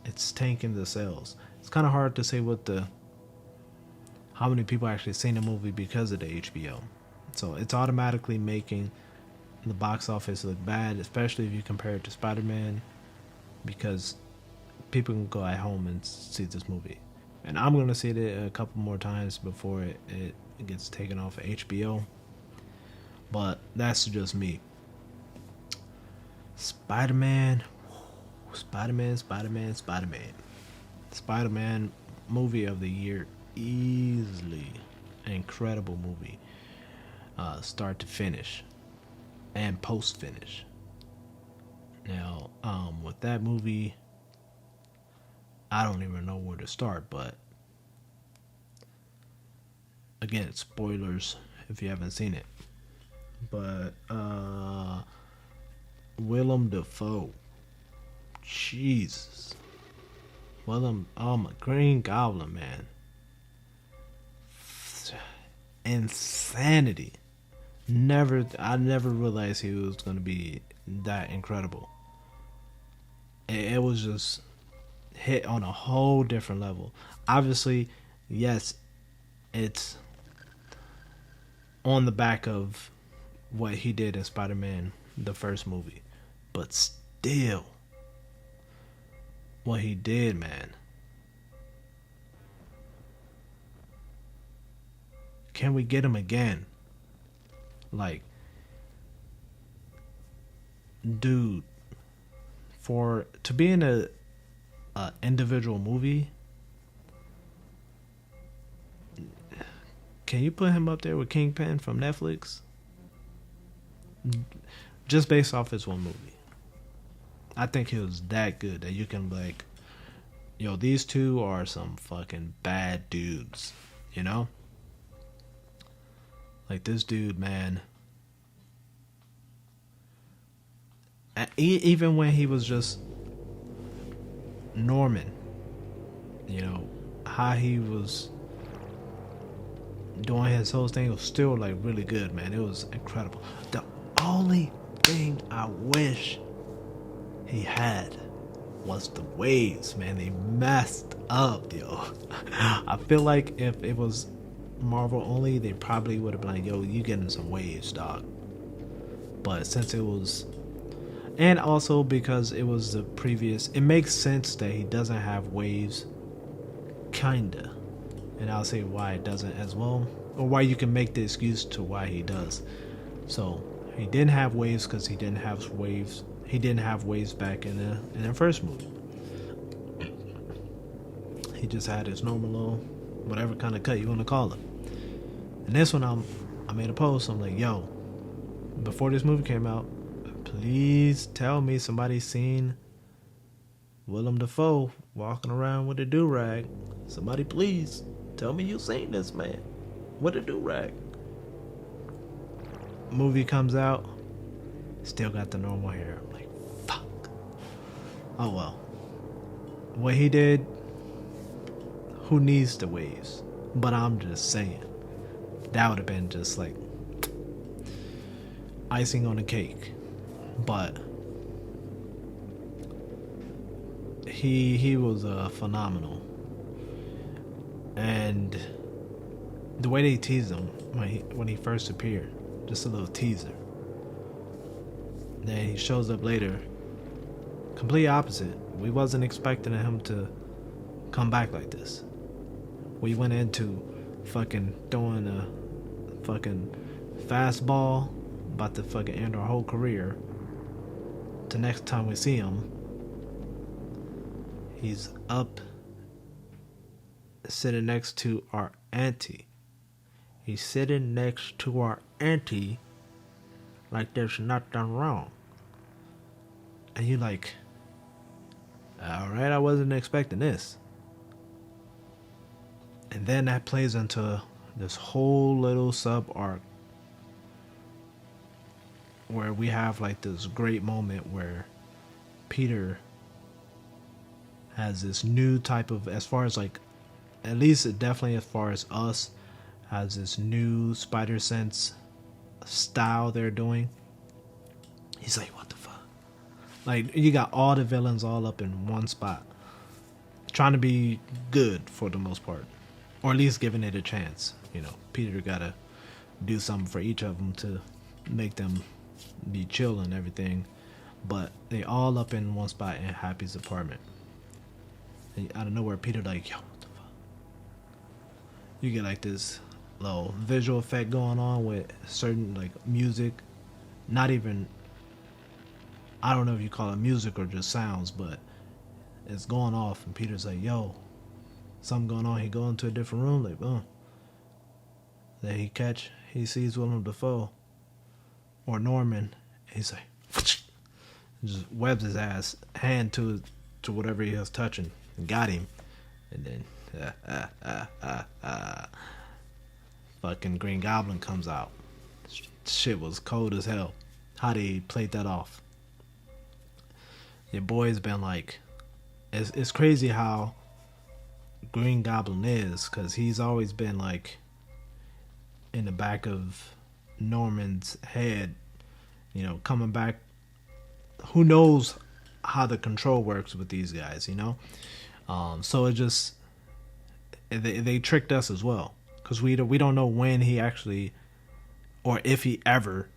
it's tanking the sales. It's kind of hard to say how many people actually seen the movie because of the HBO. So it's automatically making the box office look bad, especially if you compare it to Spider-Man, because people can go at home and see this movie. And I'm going to see it a couple more times before it gets taken off of HBO. But that's just me. Spider-Man movie of the year, easily. Incredible movie, start to finish and post finish. Now, with that movie, I don't even know where to start, but again, spoilers if you haven't seen it. But Willem Dafoe, Jesus, Willem, my Green Goblin, man, insanity. I never realized he was gonna be that incredible. It was just hit on a whole different level. Obviously, yes, it's on the back of what he did in Spider-Man, the first movie, but still, what he did, man. Can we get him again? Like, dude, to be in a individual movie, can you put him up there with Kingpin from Netflix? Just based off this one movie, I think he was that good that you can be like, yo, these two are some fucking bad dudes, Like, this dude, man, even when he was just Norman, how he was doing his whole thing was still like really good, man. It was incredible. The only thing I wish he had was the waves, man. They messed up, yo. I feel like if it was Marvel only, they probably would have been like, yo, you getting some waves, dog. But since it was, and also because it was the previous, it makes sense that he doesn't have waves kinda. And I'll say why it doesn't as well, or why you can make the excuse to why he does. So he didn't have waves because he didn't have waves. He didn't have waves back in the first movie. He just had his normal little, whatever kind of cut you want to call it. And this one, I made a post. I'm like, yo, before this movie came out, please tell me somebody's seen Willem Dafoe walking around with a do-rag. Somebody please tell me you seen this man with a do-rag. Movie comes out, still got the normal hair. I'm like, fuck. Oh well. What he did, who needs the waves? But I'm just saying, that would have been just like icing on the cake. But he was phenomenal. And the way they teased him when he first appeared, just a little teaser. Then he shows up later, complete opposite. We wasn't expecting him to come back like this. We went into fucking throwing a fucking fastball, about to fucking end our whole career. The next time we see him, he's up sitting next to our auntie. He's sitting next to our auntie like there's nothing wrong. And you're like, alright, I wasn't expecting this. And then that plays into this whole little sub arc where we have like this great moment where Peter has this new type of, as far as like, at least definitely as far as us, has this new spider sense style they're doing. He's like, what the fuck? Like, you got all the villains all up in one spot, trying to be good for the most part, or at least giving it a chance. You know, Peter gotta do something for each of them to make them be chill and everything, but they all up in one spot in Happy's apartment. And out of nowhere, Peter like, yo, what the fuck? You get like this little visual effect going on with certain like music, not even, I don't know if you call it music or just sounds, but it's going off, and Peter's like, yo, something going on. He go into a different room, like, boom. Then he sees Willem Dafoe or Norman. He's like, just webs his ass hand to whatever he was touching and got him. And then fucking Green Goblin comes out. Shit was cold as hell. How they played that off. Your boy's been like, it's crazy how Green Goblin is, because he's always been like in the back of Norman's head, you know, coming back. Who knows how the control works with these guys, you know? So it just, they tricked us as well, because we don't know when he actually, or if he ever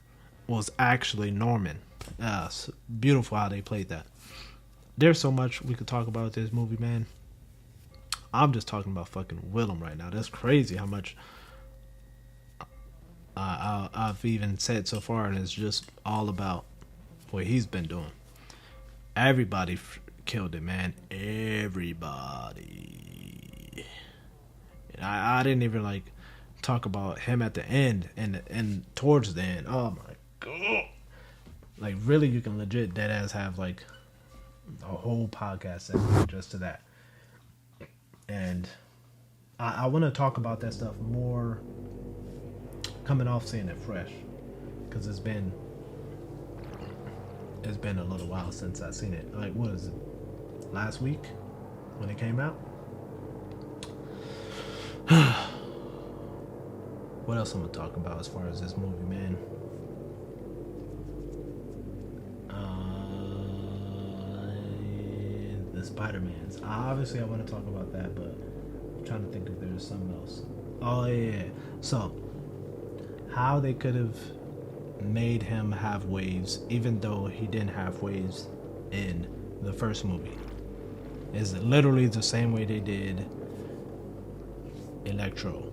was actually Norman. It's beautiful how they played that. There's so much we could talk about with this movie, man. I'm just talking about fucking Willem right now. That's crazy how much I've even said so far, and it's just all about what he's been doing. Everybody killed it, man. Everybody. And I didn't even like talk about him at the end and towards the end. Oh my god! Like, really, you can legit deadass have like a whole podcast segment just to that. And I want to talk about that stuff more coming off seeing it fresh, because it's been a little while since I've seen it. Like, what is it, last week when it came out? What else I'm gonna talk about as far as this movie, man? The Spider-Mans. Obviously, I want to talk about that, but I'm trying to think if there's something else. Oh yeah. So, how they could have made him have waves, even though he didn't have waves in the first movie, is literally the same way they did Electro.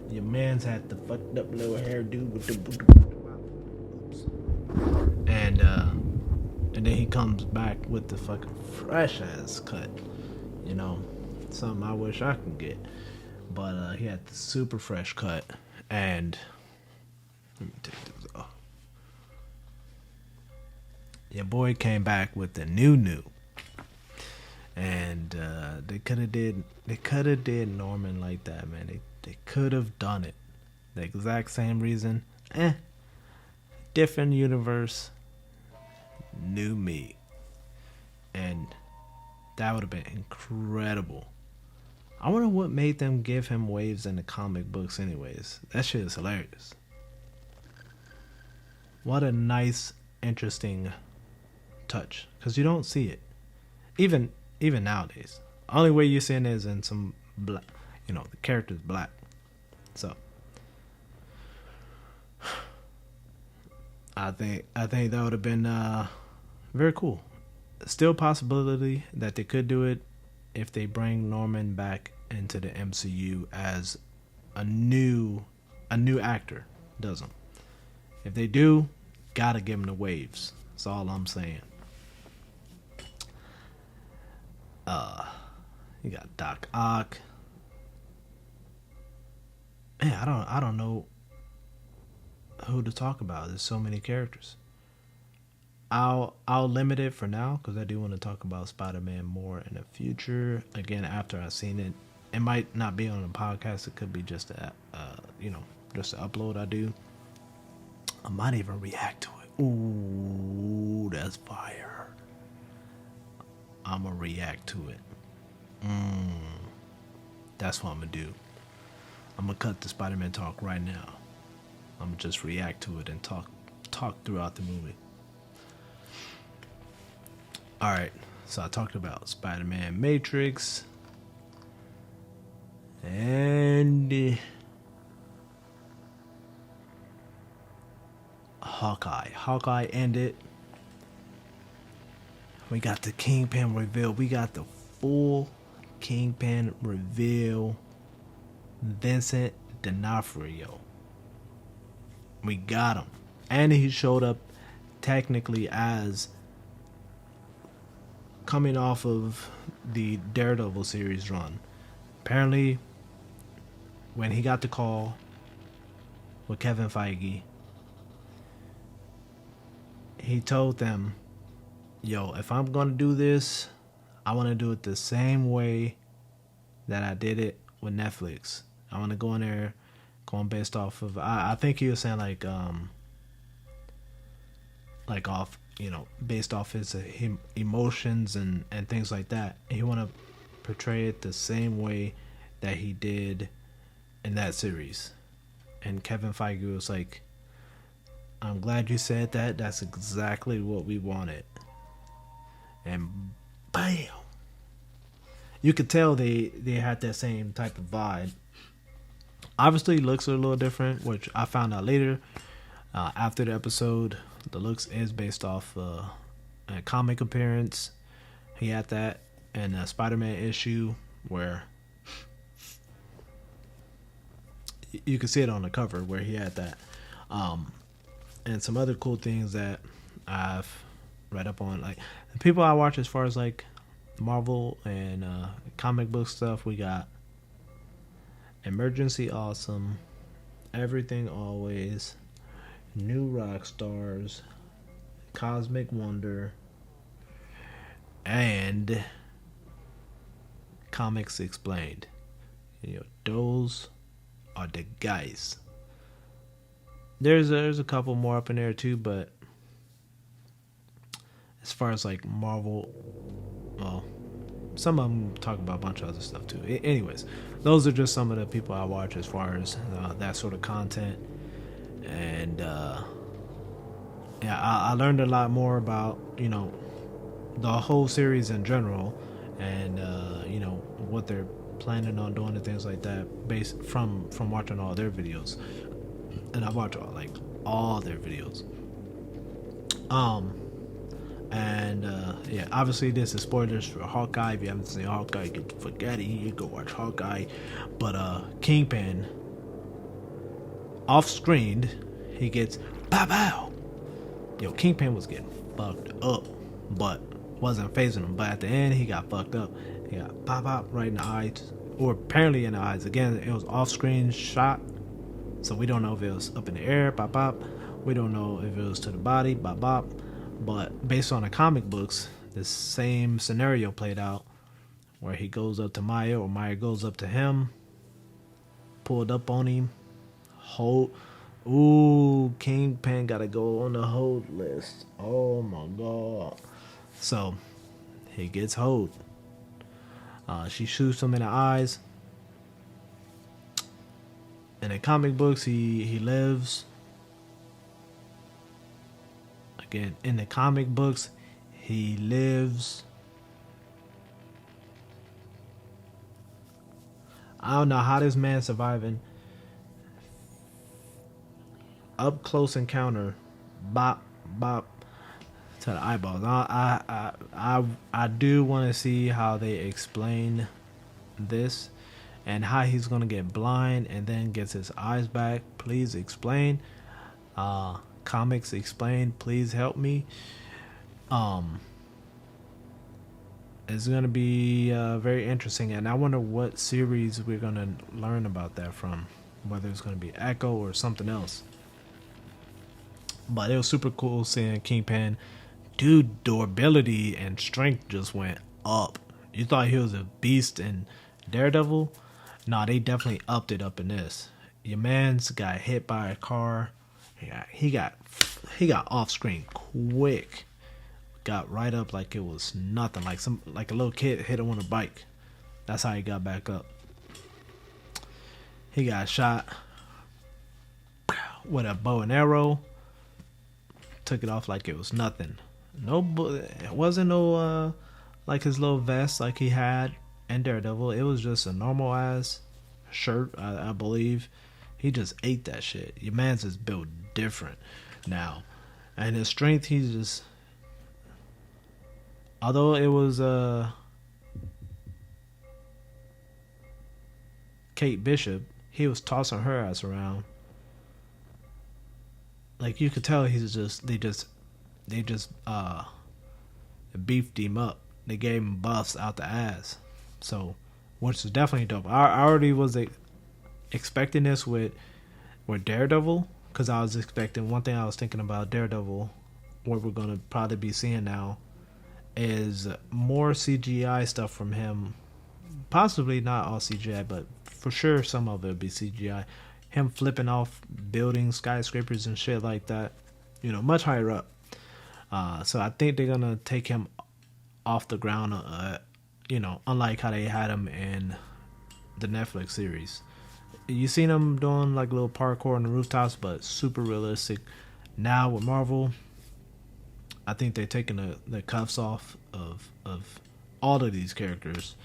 Your man's had the fucked up little hairdo with the oops. And then he comes back with the fucking fresh ass cut. You know, something I wish I could get. But he had the super fresh cut, and let me take this off. Your boy came back with the new, and they could have did Norman like that, man. They could have done it, the exact same reason. Different universe, new me, and that would have been incredible. I wonder what made them give him waves in the comic books anyways. That shit is hilarious. What a nice, interesting touch. Because you don't see it. Even nowadays. Only way you're seeing it is in some black, the character's black. So I think that would have been very cool. Still a possibility that they could do it if they bring Norman back into the MCU as a new actor does him. If they do, gotta give him the waves. That's all I'm saying. You got Doc Ock. Man, I don't know who to talk about. There's so many characters. I'll limit it for now because I do want to talk about Spider-Man more in the future. Again, after I've seen it, it might not be on the podcast. It could be just just an upload I do. I might even react to it. Ooh, that's fire. I'ma react to it. That's what I'm gonna do. I'm gonna cut the Spider-Man talk right now. I'm gonna just react to it and talk throughout the movie. Alright, so I talked about Spider-Man Matrix and Hawkeye. Hawkeye ended. We got the Kingpin reveal. We got the full Kingpin reveal. Vincent D'Onofrio. We got him. And he showed up technically as coming off of the Daredevil series run. Apparently, when he got the call with Kevin Feige, he told them, yo, if I'm going to do this, I want to do it the same way that I did it with Netflix. I want to go in there going based off of, I think he was saying based off his emotions and things like that. He want to portray it the same way that he did in that series. And Kevin Feige was like, I'm glad you said that. That's exactly what we wanted. And bam! You could tell they had that same type of vibe. Obviously, looks are a little different, which I found out later after the episode. The looks is based off a comic appearance. He had that in a Spider-Man issue where you can see it on the cover where he had that. And some other cool things that I've read up on, like the people I watch as far as like Marvel and comic book stuff. We got Emergency Awesome, Everything Always, New Rock Stars, Cosmic Wonder, and Comics Explained. Those are the guys. There's a couple more up in there too, but as far as like Marvel, well, some of them talk about a bunch of other stuff too. Anyways, those are just some of the people I watch as far as that sort of content. And I learned a lot more about the whole series in general, and what they're planning on doing and things like that based from watching all their videos. And I watch all their videos. And yeah, obviously this is spoilers for Hawkeye. If you haven't seen Hawkeye, you can forget it. You go watch Hawkeye. But Kingpin, off screen, he gets pow pow. Yo, Kingpin was getting fucked up, but wasn't phasing him. But at the end, he got fucked up. He got pop pop right in the eyes, or apparently in the eyes. Again, it was off screen shot, so we don't know if it was up in the air, pop pop. We don't know if it was to the body, bop bop. But based on the comic books, the same scenario played out, where he goes up to Maya, or Maya goes up to him, pulled up on him, hold. Ooh, Kingpin gotta go on the hold list. Oh my god. So he gets hold. She shoots him in the eyes. In the comic books, he lives. Again, in the comic books, he lives. I don't know how this man surviving up close encounter, bop bop to the eyeballs. I do want to see how they explain this and how he's gonna get blind and then gets his eyes back. Please explain. Comics explain. Please help me. It's gonna be very interesting, and I wonder what series we're gonna learn about that from. Whether it's gonna be Echo or something else. But it was super cool seeing Kingpin. Dude, durability and strength just went up. You thought he was a beast in Daredevil? Nah, they definitely upped it up in this. Your man's got hit by a car. He got off screen quick. Got right up like it was nothing. Like a little kid hit him on a bike. That's how he got back up. He got shot with a bow and arrow. Took it off like it was nothing. It wasn't no like his little vest like he had in Daredevil. It was just a normal ass shirt, I believe. He just ate that shit. Your man's is built different now, and his strength, he's just. Although it was Kate Bishop, he was tossing her ass around. Like you could tell, they just beefed him up. They gave him buffs out the ass. So, which is definitely dope. I already was expecting this with Daredevil, because I was expecting, one thing I was thinking about Daredevil, what we're gonna probably be seeing now, is more CGI stuff from him. Possibly not all CGI, but for sure some of it would be CGI. Him flipping off buildings, skyscrapers and shit like that, much higher up. So I think they're gonna take him off the ground, unlike how they had him in the Netflix series. You seen him doing like little parkour on the rooftops, but super realistic. Now with Marvel, I think they're taking the cuffs off of all of these characters,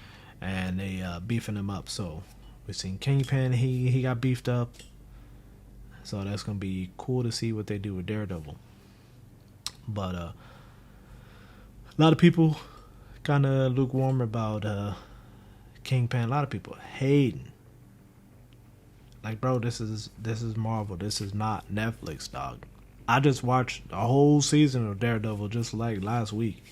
and they beefing them up. So we've seen Kingpin, he got beefed up. So that's gonna be cool to see what they do with Daredevil. But a lot of people kind of lukewarm about Kingpin. A lot of people hating. Like, bro, this is Marvel. This is not Netflix, dog. I just watched a whole season of Daredevil just like last week.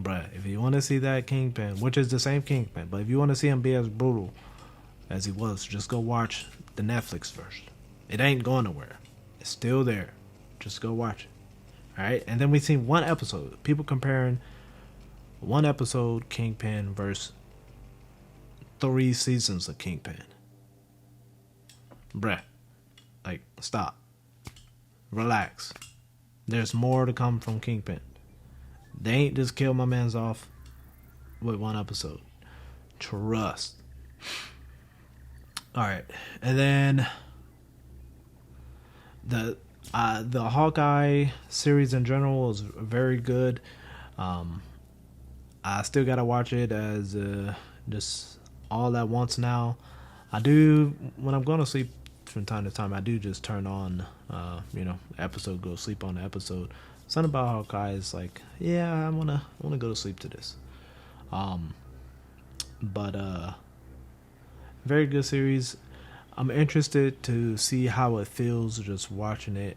Bruh, if you want to see that Kingpin, which is the same Kingpin, but if you want to see him be as brutal as he was, just go watch the Netflix first. It ain't going nowhere. It's still there. Just go watch it. Alright? And then we seen one episode. People comparing one episode Kingpin versus 3 seasons of Kingpin. Bruh. Like, stop. Relax. There's more to come from Kingpin. They ain't just kill my mans off with one episode. Trust. Alright. And then the Hawkeye series in general is very good. I still gotta watch it as just all at once now. I do, when I'm going to sleep from time to time, I do just turn on episode, go sleep on the episode. Something about Hawkeye is like, yeah, I wanna go to sleep to this. But very good series. I'm interested to see how it feels just watching it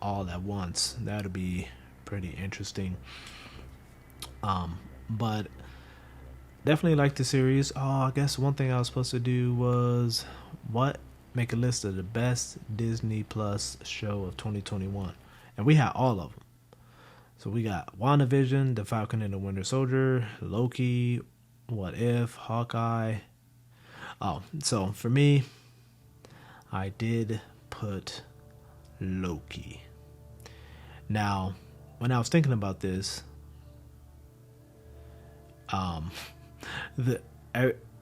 all at once. That'll be pretty interesting. But definitely like the series. Oh, I guess one thing I was supposed to do was make a list of the best Disney Plus show of 2021, and we had all of them. So we got WandaVision, The Falcon and the Winter Soldier, Loki, What If, Hawkeye. Oh, so for me, I did put Loki. Now, when I was thinking about this,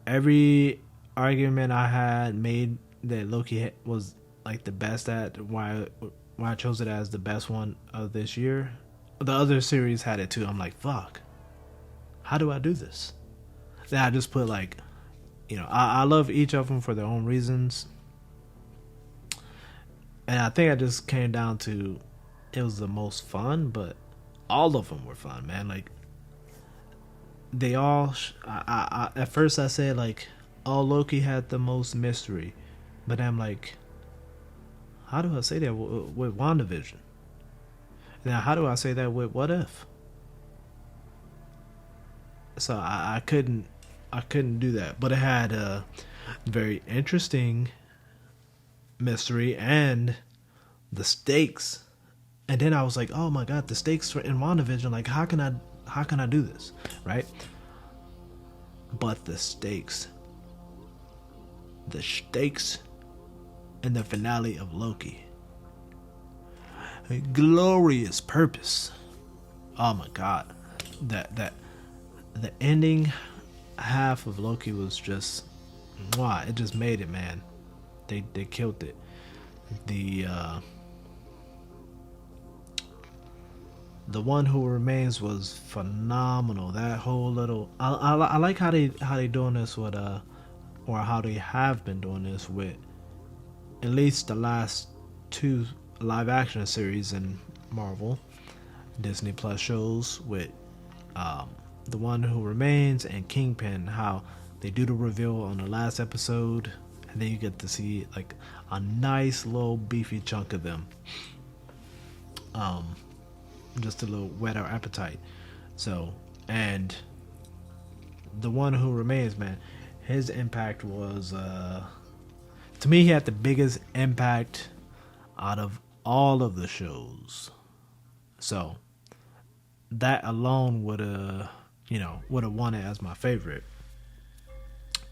every argument I had made that Loki was like the best at why I chose it as the best one of this year. The other series had it too. I'm like, fuck, how do I do this? Then I just put like, I love each of them for their own reasons, and I think I just came down to it was the most fun, but all of them were fun, man. Like they all, I at first I said like, oh, Loki had the most mystery, but I'm like, how do I say that with WandaVision? Now, how do I say that with What If? So I couldn't do that, but it had a very interesting mystery and the stakes. And then I was like, oh my god, the stakes in WandaVision, like how can I do this, right? But the stakes in the finale of Loki, a glorious purpose. Oh my god, that the ending half of Loki was just, it just made it, man. They killed it. The One Who Remains was phenomenal. That whole little, I like how they doing this with or how they have been doing this with at least the last 2 live action series in Marvel Disney Plus shows with The One Who Remains and Kingpin, how they do the reveal on the last episode, and then you get to see like a nice little beefy chunk of them. Just a little whet our appetite. So, and The One Who Remains, man, his impact was to me, he had the biggest impact out of all of the shows. So that alone would have won it as my favorite.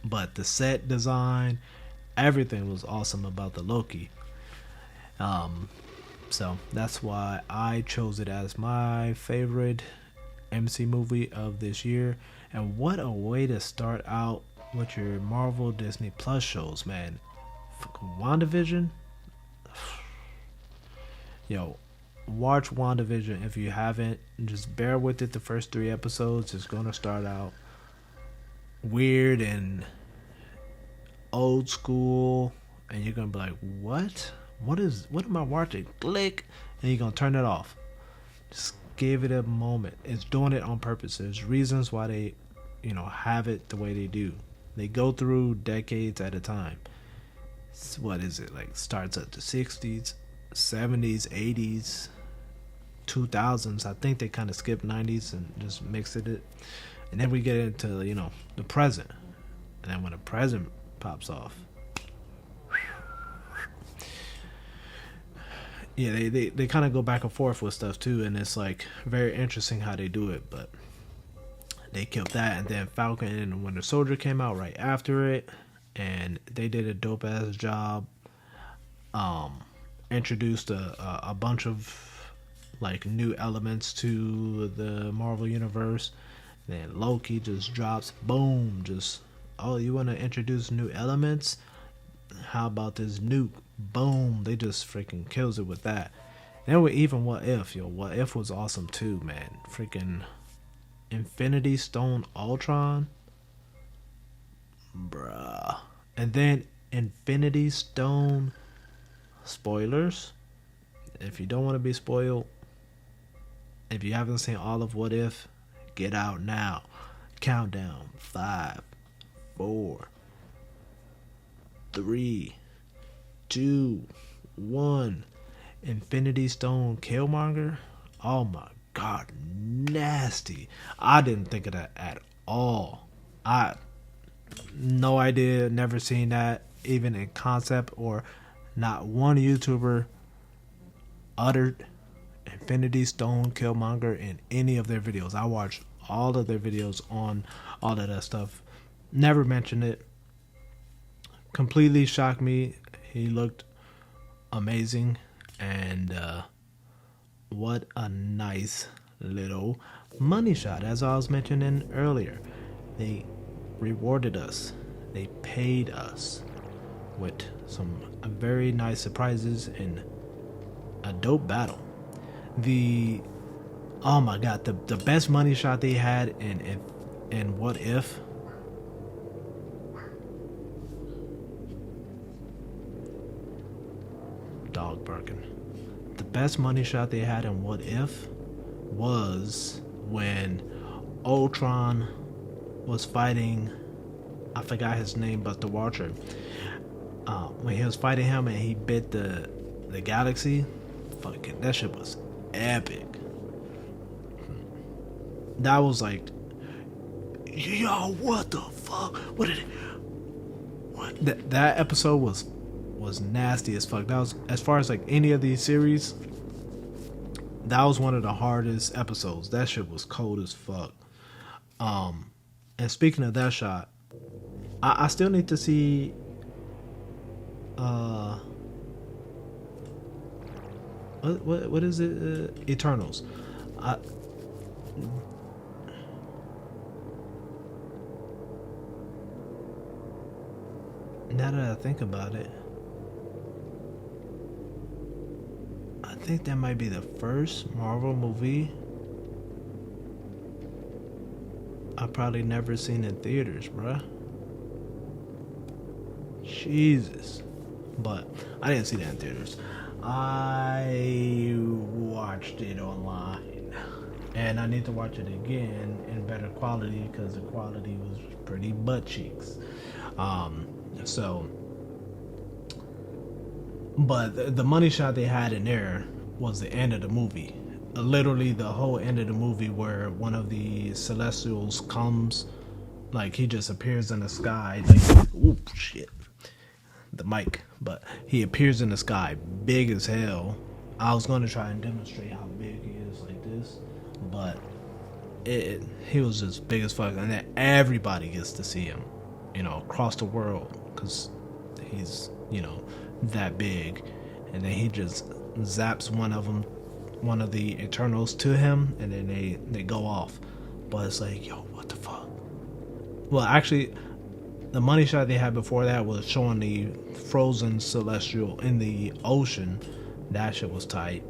But the set design, everything was awesome about the Loki. So that's why I chose it as my favorite MC movie of this year. And what a way to start out with your Marvel Disney Plus shows, man. WandaVision, yo, watch WandaVision if you haven't. Just bear with it. The first 3 episodes is gonna start out weird and old school, and you're gonna be like, what am I watching? Click, and you're gonna turn it off. Just give it a moment. It's doing it on purpose. There's reasons why they have it the way they do. They go through decades at a time. What is it, like, starts at the 60s, 70s, 80s, 2000s. I think they kind of skipped 90s and just mixed it, and then we get into the present, and then when the present pops off, yeah, they kind of go back and forth with stuff too, and it's like very interesting how they do it. But they killed that, and then Falcon and the Winter Soldier came out right after it, and they did a dope ass job. Introduced a bunch of like new elements to the Marvel universe. Then Loki just drops, boom, just, oh, you want to introduce new elements? How about this nuke? Boom, they just freaking kills it with that. Then with even What If, What If was awesome too, man. Freaking Infinity Stone Ultron, bruh. And then Infinity Stone, spoilers, if you don't want to be spoiled, if you haven't seen all of What If, get out now. Countdown. 5, 4, 3, 2, 1. Infinity Stone Killmonger. Oh my god, nasty. I didn't think of that at all. No idea, never seen that even in concept, or not one YouTuber uttered Infinity Stone Killmonger in any of their videos. I watched all of their videos on all of that stuff. Never mentioned it. Completely shocked me. He looked amazing, and what a nice little money shot. As I was mentioning earlier, they rewarded us. They paid us with some very nice surprises and a dope battle. Oh my god, the best money shot they had in What If. Dog barking. The best money shot they had in What If was when Ultron was fighting, I forgot his name, but the Watcher. When he was fighting him and he bit the galaxy, fucking that shit was epic. That was like, yo, what the fuck? What did it? What? That episode was nasty as fuck. That was, as far as like any of these series, that was one of the hardest episodes. That shit was cold as fuck. And speaking of that shot, I still need to see what is it? Eternals. Now that I think about it, I think that might be the first Marvel movie I probably never seen in theaters, bruh. Jesus. But I didn't see that in theaters. I watched it online. And I need to watch it again in better quality because the quality was pretty butt cheeks. But the money shot they had in there was the end of the movie. Literally the whole end of the movie, where one of the Celestials comes, like he just appears in the sky, like, oop, shit, the mic, but he appears in the sky, big as hell. I was going to try and demonstrate how big he is like this, but he was just big as fuck, and then everybody gets to see him, across the world, because he's, that big, and then he just zaps one of the Eternals to him, and then they go off. But it's like, yo, what the fuck? Well, actually, the money shot they had before that was showing the frozen Celestial in the ocean. That shit was tight.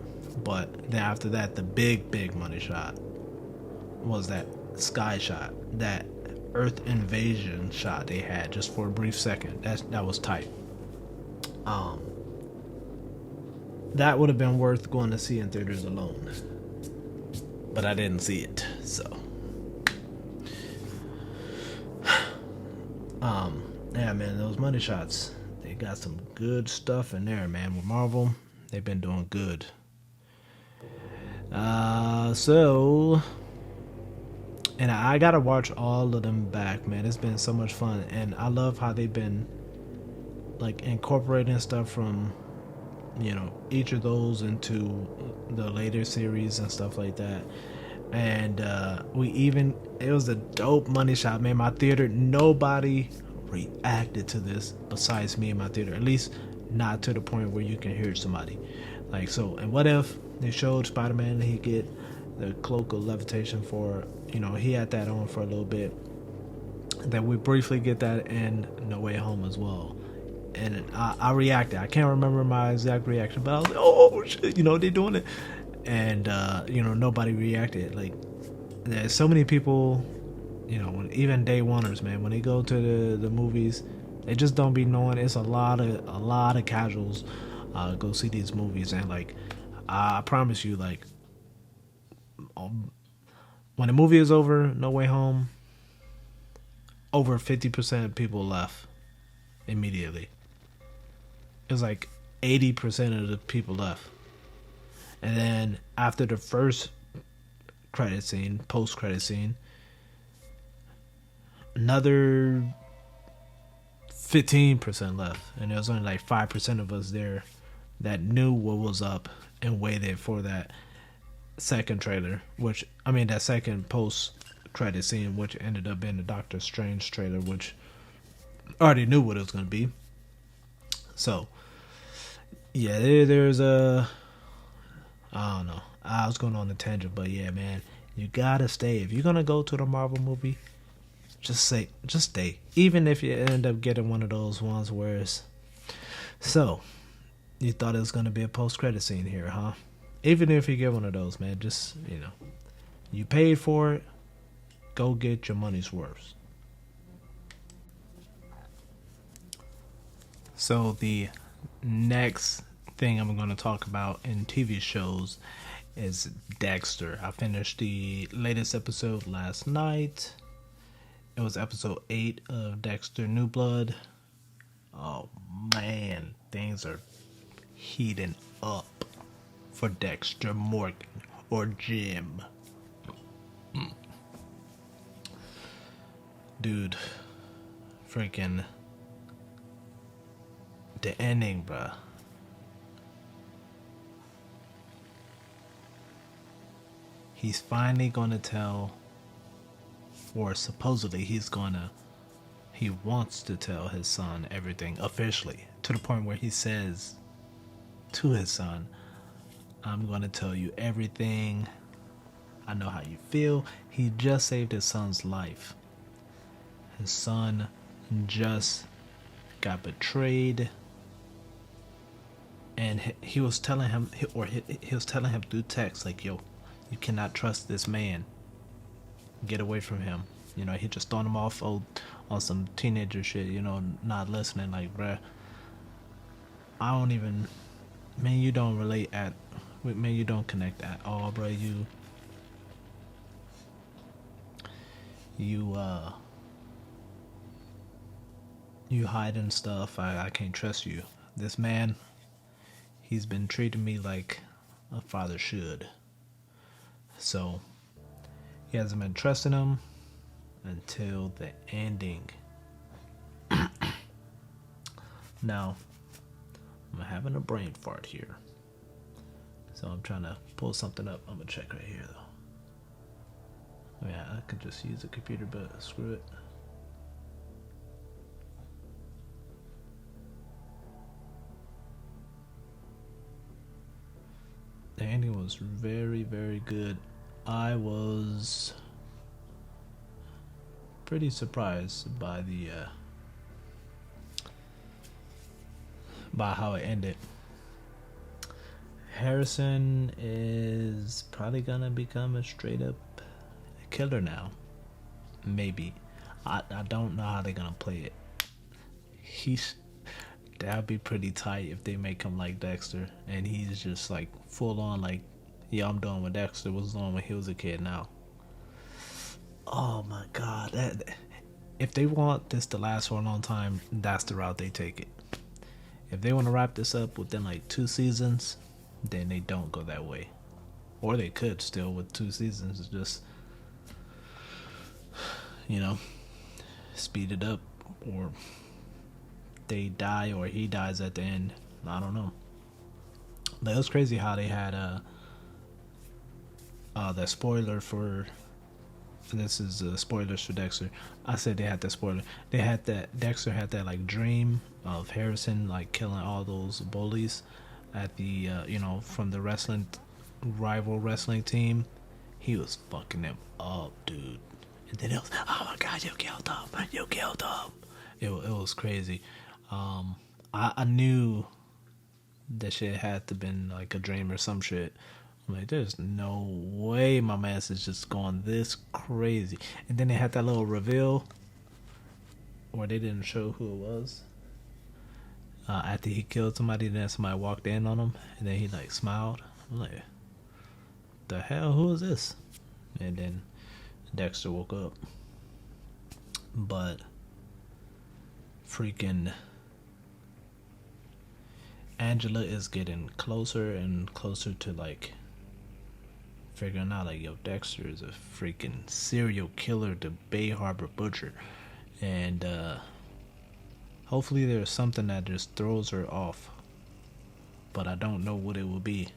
But then after that, the big money shot was that sky shot, that Earth invasion shot they had just for a brief second. That was tight. That would have been worth going to see in theaters alone, but I didn't see it. So, yeah, man, those money shots, they got some good stuff in there, man. With Marvel, they've been doing good. So, and I gotta watch all of them back, man. It's been so much fun, and I love how they've been like incorporating stuff from each of those into the later series and stuff like that. And it was a dope money shot, man. My theater, nobody reacted to this besides me in my theater, at least not to the point where you can hear somebody. Like, so, and What If they showed Spider-Man, he get the cloak of levitation for, he had that on for a little bit. Then we briefly get that in No Way Home as well. And I reacted. I can't remember my exact reaction, but I was like, oh shit, they doing it. And nobody reacted. Like, there's so many people, even day oneers, man, when they go to the movies, they just don't be knowing. It's a lot of casuals go see these movies, and like, I promise you, like, when the movie is over, No Way Home, over 50% of people left immediately. It was like 80% of the people left. And then after the first credit scene, post credit scene, another 15% left. And there was only like 5% of us there that knew what was up and waited for that second trailer, that second post credit scene, which ended up being the Doctor Strange trailer, which I already knew what it was going to be. So, yeah, there's a, I don't know. I was going on a tangent, but yeah, man, you gotta stay. If you're going to go to the Marvel movie, just stay. Even if you end up getting one of those ones where it's, so, you thought it was going to be a post-credit scene here, huh? Even if you get one of those, man, just, you paid for it, go get your money's worth. So the next thing I'm going to talk about in TV shows is Dexter. I finished the latest episode last night. It was episode 8 of Dexter New Blood. Oh man, things are heating up for Dexter Morgan or Jim. Dude, freaking the ending, bruh. He's finally gonna tell, or supposedly he wants to tell his son everything officially, to the point where he says to his son, I'm gonna tell you everything. I know how you feel. He just saved his son's life. His son just got betrayed, and he was telling him, he was telling him through text, like, yo, you cannot trust this man. Get away from him. He just throwing him off on some teenager shit, not listening. Like, bruh, I don't even, man, you don't relate man, you don't connect at all, bruh. You hiding stuff. I can't trust you. This man, he's been treating me like a father should. So, he hasn't been trusting him until the ending. Now, I'm having a brain fart here. So I'm trying to pull something up. I'm going to check right here, though. Yeah, I could just use a computer, but screw it. The ending was very, very good. I was pretty surprised by by how it ended. Harrison is probably gonna become a straight up killer now. Maybe. I don't know how they're gonna play it. That'd be pretty tight if they make him like Dexter and he's just like full on like, yeah, I'm done with Dexter. Was on when he was a kid now. Oh my god. If they want this to last for a long time, that's the route they take it. If they want to wrap this up within like 2 seasons, then they don't go that way. Or they could still with 2 seasons, just, speed it up, or they die or he dies at the end. I don't know. But it was crazy how they had that spoiler for, this is spoilers for Dexter. I said they had that spoiler. They had that, Dexter had that like dream of Harrison like killing all those bullies at the from the rival wrestling team. He was fucking them up, dude. And then it was, oh my god, you killed him. It was crazy. I knew that shit had to been like a dream or some shit. I'm like, there's no way my man is just going this crazy. And then they had that little reveal where they didn't show who it was. After he killed somebody, then somebody walked in on him, and then he like smiled. I'm like, the hell, who is this? And then Dexter woke up. But freaking Angela is getting closer and closer to like figuring out like, yo, Dexter is a freaking serial killer, the Bay Harbor Butcher. And hopefully there's something that just throws her off. But I don't know what it will be.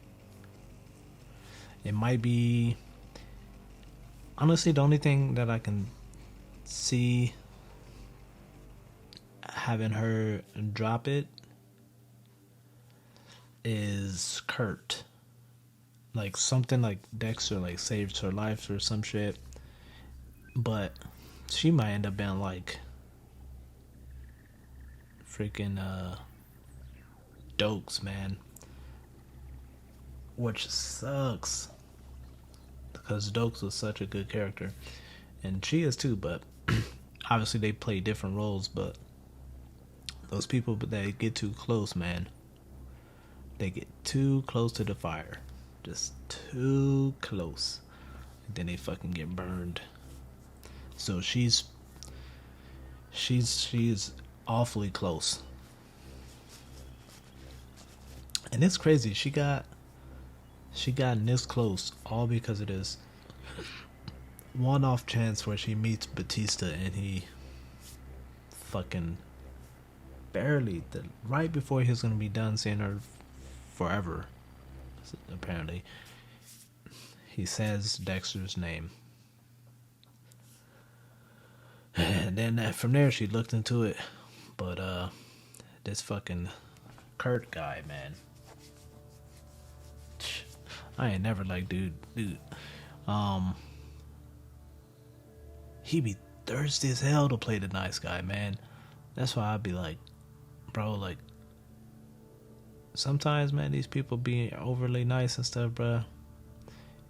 It might be, honestly, the only thing that I can see having her drop it is Kurt. Like something like Dexter like saved her life or some shit. But she might end up being like freaking Dokes, man. Which sucks. Because Dokes was such a good character. And she is too, but obviously they play different roles, but those people that get too close, man. They get too close to the fire. Just too close. And then they fucking get burned. So she's awfully close. And it's crazy. She got this close all because of this one-off chance where she meets Batista and he fucking barely, right before he was going to be done seeing her forever, apparently, he says Dexter's name. And then from there she looked into it. But this fucking Kurt guy, man, I ain't never like dude. He be thirsty as hell to play the nice guy, man. That's why I'd be like, bro, like, sometimes, man, these people be overly nice and stuff, bro.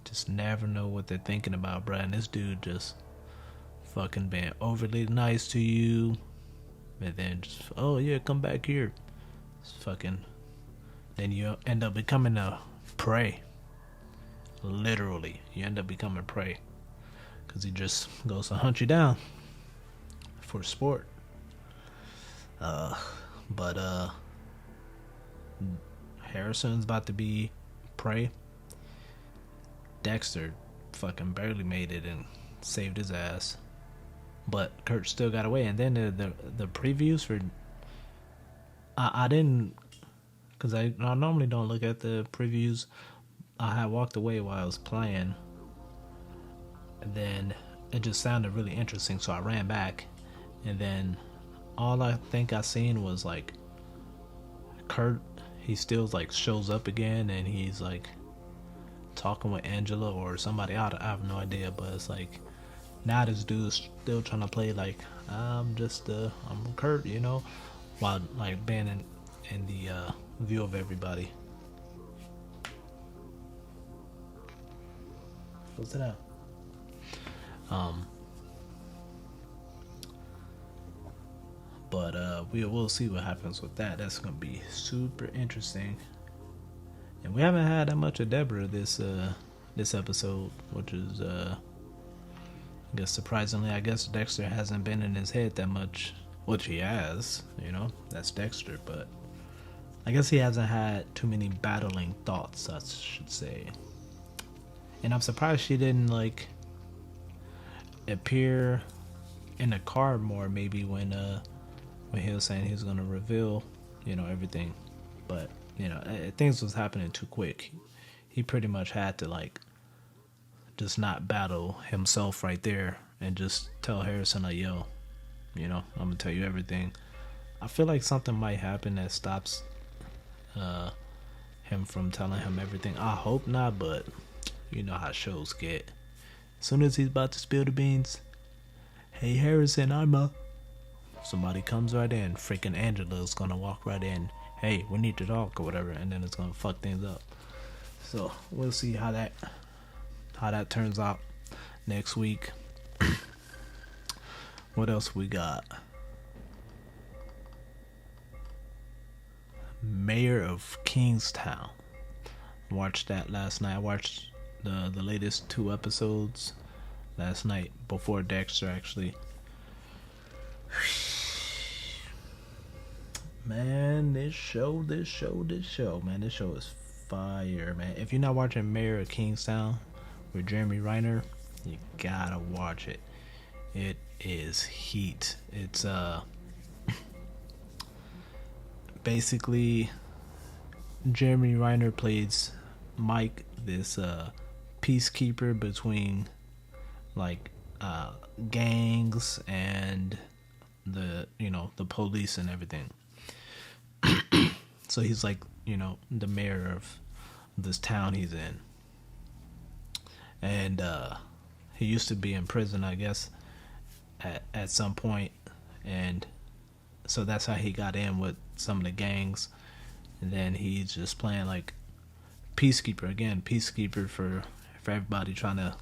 Just never know what they're thinking about, bro. And this dude just fucking being overly nice to you, and then just, oh yeah, come back here. It's fucking, then you end up becoming a prey. Literally, you end up becoming prey. Because he just goes to hunt you down for sport. But Harrison's about to be prey. Dexter fucking barely made it and saved his ass. But Kurt still got away. And then the previews for, I didn't, because I normally don't look at the previews. I had walked away while I was playing. And then it just sounded really interesting, so I ran back. And then all I think I seen was like Kurt, he still like shows up again and he's like talking with Angela or somebody. I have no idea, but it's like now this dude's still trying to play like I'm Kurt, you know, while like being in the view of everybody. What's it out? But we'll see what happens with that. That's gonna be super interesting. And we haven't had that much of Deborah this episode, which is I guess surprisingly. I guess Dexter hasn't been in his head that much, which he has, you know, that's Dexter, but I guess he hasn't had too many battling thoughts, I should say. And I'm surprised she didn't like appear in the car more, maybe when he was saying he was gonna reveal, you know, everything. But you know, things was happening too quick. He pretty much had to like just not battle himself right there and just tell Harrison like, yo, you know, I'm gonna tell you everything. I feel like something might happen that stops him from telling him everything. I hope not, but you know how shows get. As soon as he's about to spill the beans, hey Harrison, somebody comes right in. Freaking Angela's gonna walk right in. Hey, we need to talk or whatever, and then it's gonna fuck things up. So we'll see how that turns out next week. What else we got? Mayor of Kingstown. Watched that last night. I watched the latest 2 episodes last night before Dexter, actually. Man, this show, man, this show is fire, man. If you're not watching Mayor of Kingstown with Jeremy Renner, you gotta watch it. It is heat. It's basically Jeremy Renner plays Mike, this peacekeeper between like gangs and the the police and everything. So he's like the mayor of this town he's in, and he used to be in prison, I guess, at some point, and so that's how he got in with some of the gangs. And then he's just playing like peacekeeper for everybody, trying to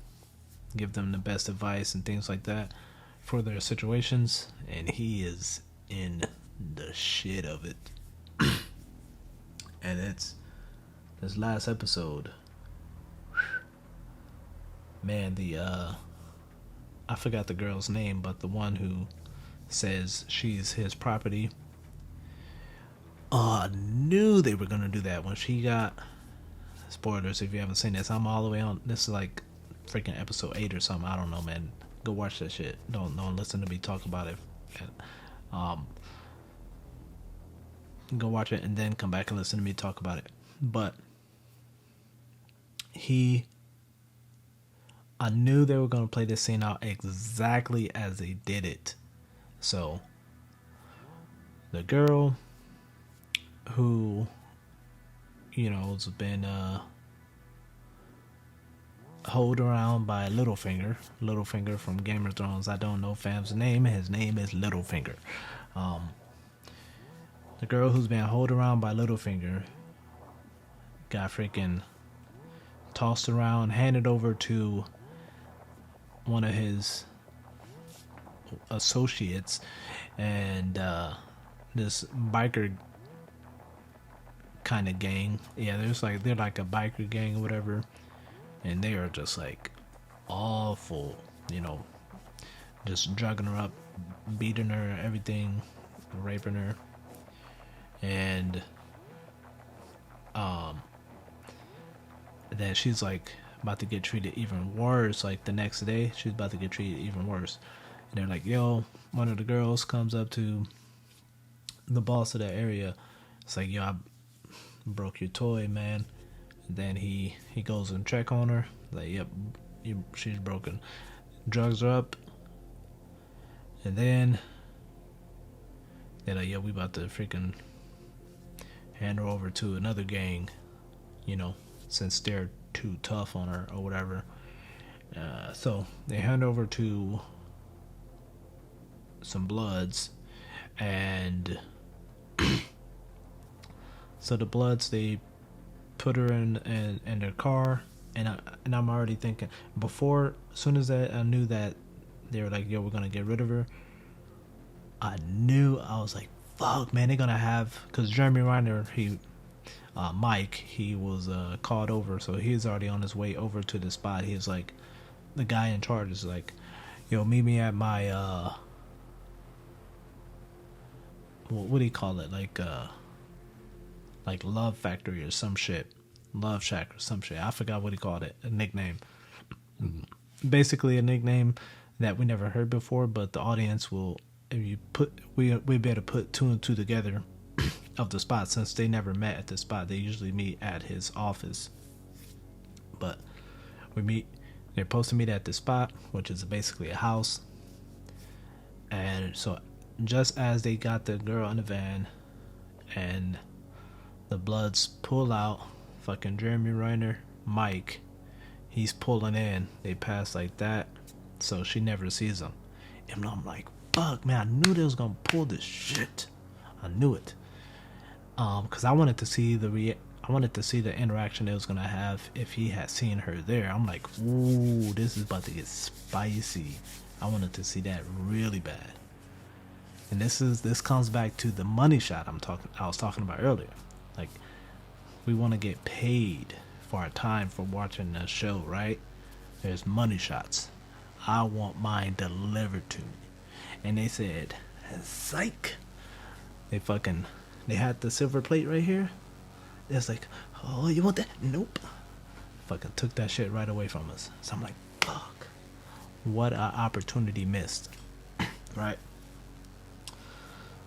give them the best advice and things like that for their situations, and he is in the shit of it. And it's this last episode, man, the I forgot the girl's name, but the one who says she's his property. Oh, I knew they were gonna do that when she got. Spoilers if you haven't seen this. I'm all the way on. This is like freaking episode 8 or something. I don't know, man. Go watch that shit. Don't listen to me talk about it. Go watch it and then come back and listen to me talk about it. But I knew they were gonna play this scene out exactly as they did it. So the girl who has been held around by Littlefinger from Game of Thrones. I don't know fam's name. His name is Littlefinger. The girl who's been held around by Littlefinger got freaking tossed around, handed over to one of his associates, and this biker kind of gang. Yeah, they're like a biker gang or whatever, and they are just like awful, just drugging her up, beating her, everything, raping her, and then she's like about to get treated even worse. Like the next day, she's about to get treated even worse. And they're like, yo, one of the girls comes up to the boss of that area. It's like, yo, I broke your toy, man. And then he goes and check on her. Like, yep, she's broken. Drugs her up. And then they're like, yeah, we about to freaking hand her over to another gang, since they're too tough on her or whatever. So they hand over to some Bloods, and so the Bloods, they put her in their car, and I'm already thinking, as soon as I knew that they were like, yo, we're gonna get rid of her, I was like, fuck, man, they're gonna have, because Jeremy Renner, Mike, he was called over, so he's already on his way over to the spot. He's like, the guy in charge is like, yo, meet me at my what do you call it, like Love Factory or some shit, Love Shack or some shit. I forgot what he called it, a nickname. Basically a nickname that we never heard before, but the audience will, if you we be able to put 2 and 2 together of the spot, since they never met at the spot. They usually meet at his office, but they're supposed to meet at the spot, which is basically a house. And so just as they got the girl in the van and the Bloods pull out, fucking Jeremy Renner, Mike, he's pulling in, they pass like that, so she never sees him. And I'm like, fuck, man, I knew they was gonna pull this shit. I knew it. Because I wanted to see the interaction they was gonna have if he had seen her there. I'm like, ooh, this is about to get spicy. I wanted to see that really bad. And this comes back to the money shot I was talking about earlier. Like, we want to get paid for a time for watching the show, right? There's money shots. I want mine delivered to me. And they said, psych. They had the silver plate right here. It's like, oh, you want that? Nope. Fucking took that shit right away from us. So I'm like, fuck. What an opportunity missed. Right?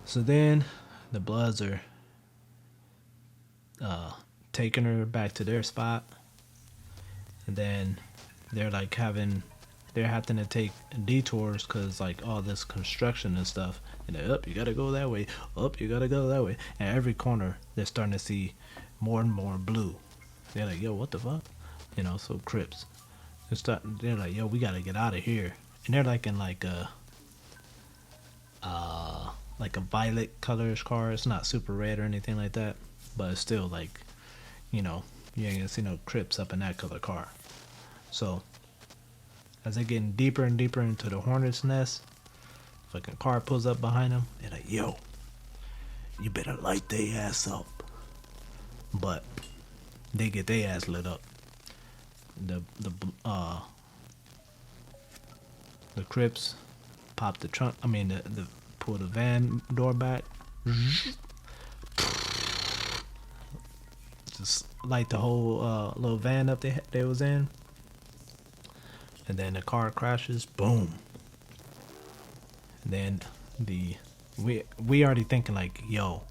So then the Bloods are taking her back to their spot. And then they're like they're having to take detours because like all this construction and stuff. And they're up, you gotta go that way. Up, you gotta go that way. And every corner, they're starting to see more and more blue. They're like, yo, what the fuck? You know, so Crips. They're like, yo, we gotta get out of here. And they're like in like a violet colorish car. It's not super red or anything like that, but it's still like, you know, you ain't gonna see no Crips up in that color car. So as they're getting deeper and deeper into the hornet's nest, fucking car pulls up behind them. They're like, yo, you better light they ass up. But they get their ass lit up. The Crips pop the trunk. The pull the van door back. Just light the whole little van up they was in. And then the car crashes. Boom. And then we already thinking like, yo,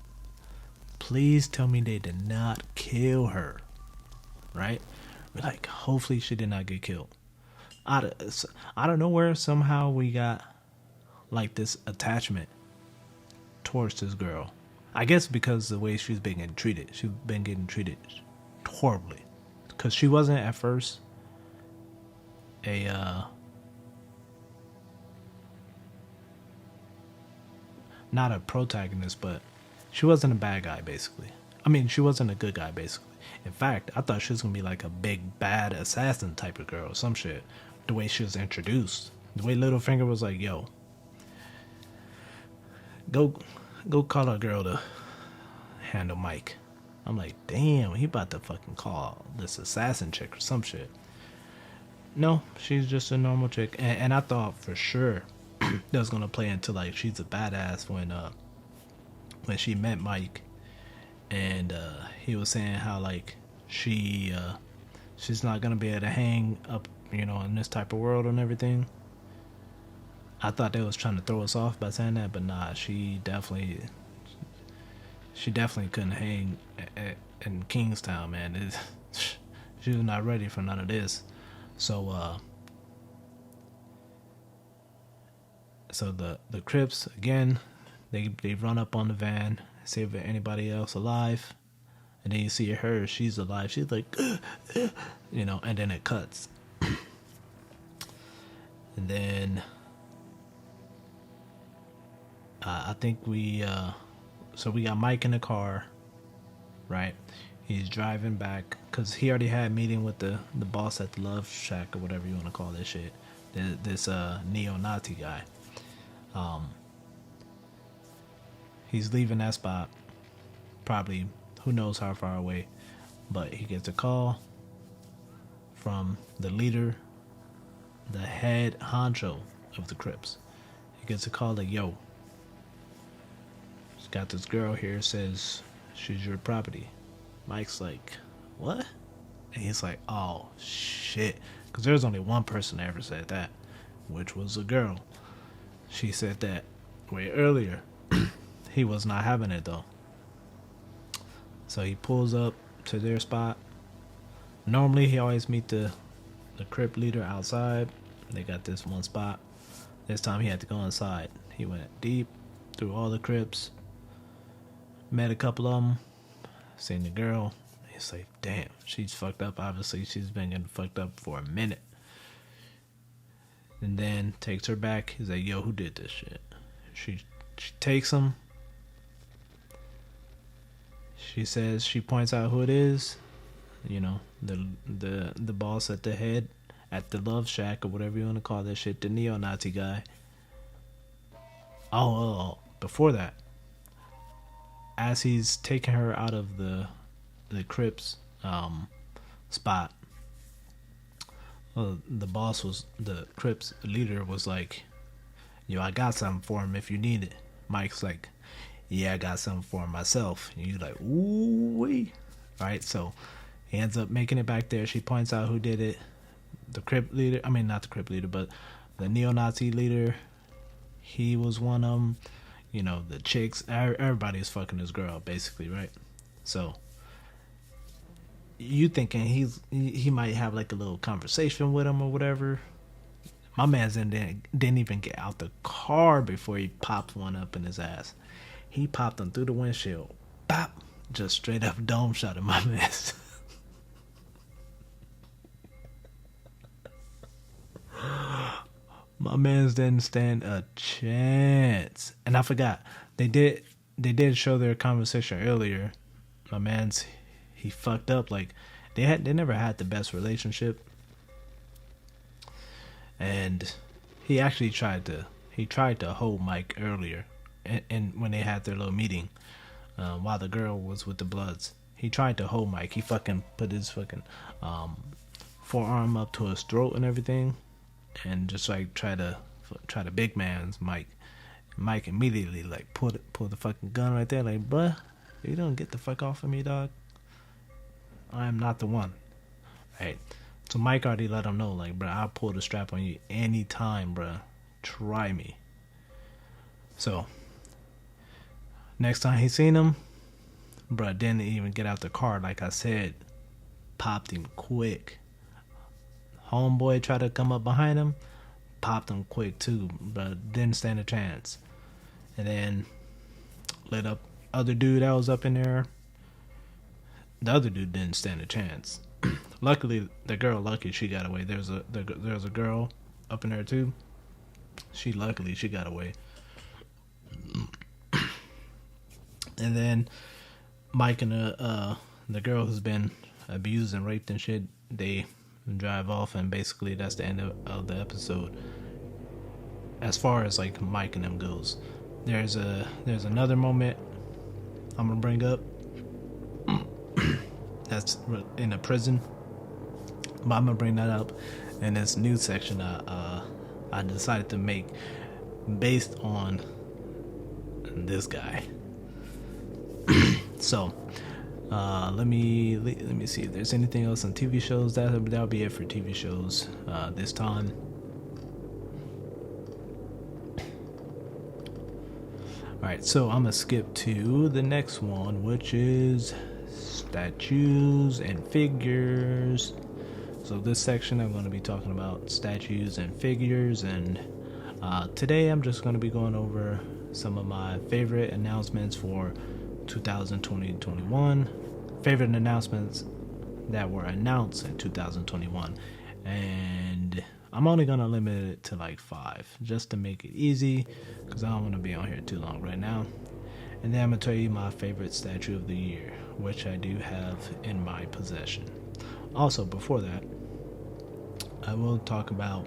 please tell me they did not kill her. Right? We're like, hopefully she did not get killed. Out of nowhere, somehow we got like this attachment towards this girl. I guess because the way she's been getting treated. She's been getting treated horribly. Because she wasn't at first not a protagonist, but she wasn't a bad guy, basically. She wasn't a good guy, basically. In fact, I thought she was gonna be like a big bad assassin type of girl or some shit. The way she was introduced, the way Littlefinger was like, yo, go call a girl to handle Mike. I'm like, damn, he about to fucking call this assassin chick or some shit. No, she's just a normal chick. And I thought for sure that was gonna play into like she's a badass when she met Mike. And he was saying how like she's not gonna be able to hang up, in this type of world and everything. I thought they was trying to throw us off by saying that, but nah, she definitely couldn't hang in Kingstown, man. She was not ready for none of this. So the Crips again, they run up on the van, see if anybody else alive, and then you see her, she's alive. She's like, and then it cuts. And then I think we got Mike in the car, right? He's driving back because he already had a meeting with the boss at the Love Shack or whatever you want to call this shit. This neo-Nazi guy. He's leaving that spot, probably who knows how far away, but he gets a call from the leader, the head honcho of the Crips. He gets a call like, yo, he's got this girl here, says she's your property. Mike's like, what? And he's like, oh shit, because there's only one person that ever said that, which was a girl. She said that way earlier. He was not having it though. So he pulls up to their spot. Normally he always meet the Crip leader outside. They got this one spot. This time he had to go inside. He went deep through all the Crips. Met a couple of them. Seen the girl. He's like, damn, she's fucked up. Obviously she's been getting fucked up for a minute. And then takes her back. He's like, yo, who did this shit? She takes him. She says, she points out who it is. The boss at the head at the Love Shack or whatever you want to call that shit, the neo-Nazi guy. Oh, before that, as he's taking her out of the Crips spot. The Crips leader was like, yo, I got something for him if you need it. Mike's like, yeah, I got something for him myself. And you're like, ooh wee. Right, so he ends up making it back there. She points out who did it. The Crip leader, I mean not the Crip leader, but the neo-Nazi leader. He was one of them. You know, the chicks, everybody's fucking this girl, basically, right? So you thinking he might have like a little conversation with him or whatever. My man's didn't even get out the car before he popped one up in his ass. He popped him through the windshield. Bop! Just straight up dome shot at my man's. My man's didn't stand a chance. And I forgot. They did show their conversation earlier. My man's, he fucked up. Like they never had the best relationship. And he actually tried to hold Mike earlier, and when they had their little meeting, while the girl was with the Bloods, he tried to hold Mike. He fucking put his fucking forearm up to his throat and everything, and just like try to big man's Mike. Mike immediately like pull the fucking gun right there, like, bruh, you don't get the fuck off of me, dog. I am not the one, right? So Mike already let him know, like, bruh, I'll pull the strap on you anytime, bruh. Try me. So, next time he seen him, bruh didn't even get out the car. Like I said, popped him quick. Homeboy tried to come up behind him, popped him quick too, but didn't stand a chance. And then lit up other dude that was up in there. The other dude didn't stand a chance. Luckily, the girl, she got away. There's a girl up in there too. She got away. And then Mike and the girl who's been abused and raped and shit, they drive off, and basically that's the end of the episode. As far as like Mike and them goes, there's another moment I'm gonna bring up. That's in a prison. But I'm gonna bring that up in this new section I decided to make based on this guy. So let me see if there's anything else on TV shows. That'll be it for TV shows this time. Alright, so I'm gonna skip to the next one, which is statues and figures. So this section I'm going to be talking about statues and figures, and today I'm just going to be going over some of my favorite announcements for 2020-21, favorite announcements that were announced in 2021, and I'm only going to limit it to like 5 just to make it easy, because I don't want to be on here too long right now. And then I'm going to tell you my favorite statue of the year, which I do have in my possession. Also, before that, I will talk about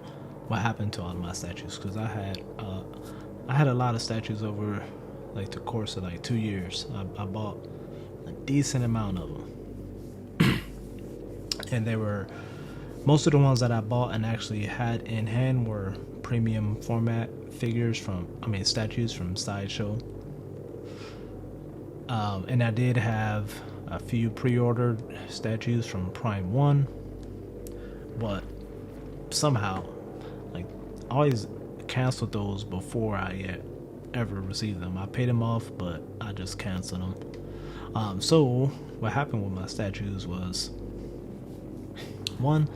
what happened to all of my statues, because I had a lot of statues over like the course of like 2 years. I bought a decent amount of them, and they were, most of the ones that I bought and actually had in hand were premium format statues from Sideshow. And I did have a few pre-ordered statues from Prime 1, but somehow, like, I always canceled those before I ever received them. I paid them off, but I just canceled them. So what happened with my statues was, one,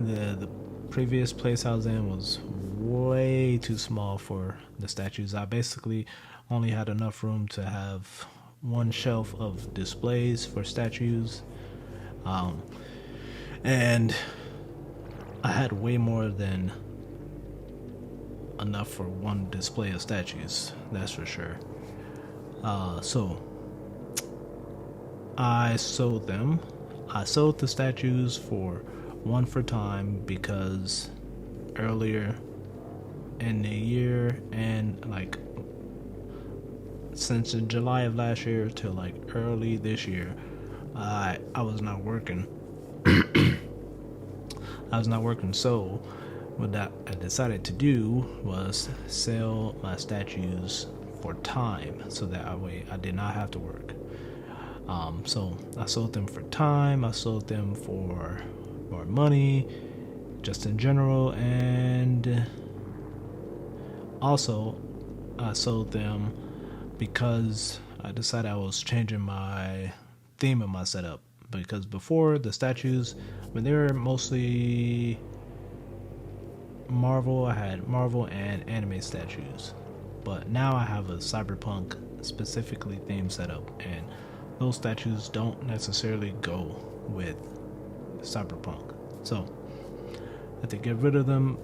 the previous place I was in was way too small for the statues. I basically only had enough room to have one shelf of displays for statues, and I had way more than enough for one display of statues, that's for sure. So I sold them. I sold the statues for one for time, because earlier in the year, and like since in July of last year till like early this year, I was not working. I was not working, so what that I decided to do was sell my statues for time, so that way I did not have to work. So I sold them for time. I sold them for more money, just in general, and also I sold them because I decided I was changing my theme of my setup. Because before, the statues, when they were mostly Marvel, I had Marvel and anime statues, but now I have a cyberpunk specifically themed setup, and those statues don't necessarily go with cyberpunk, so I had to get rid of them.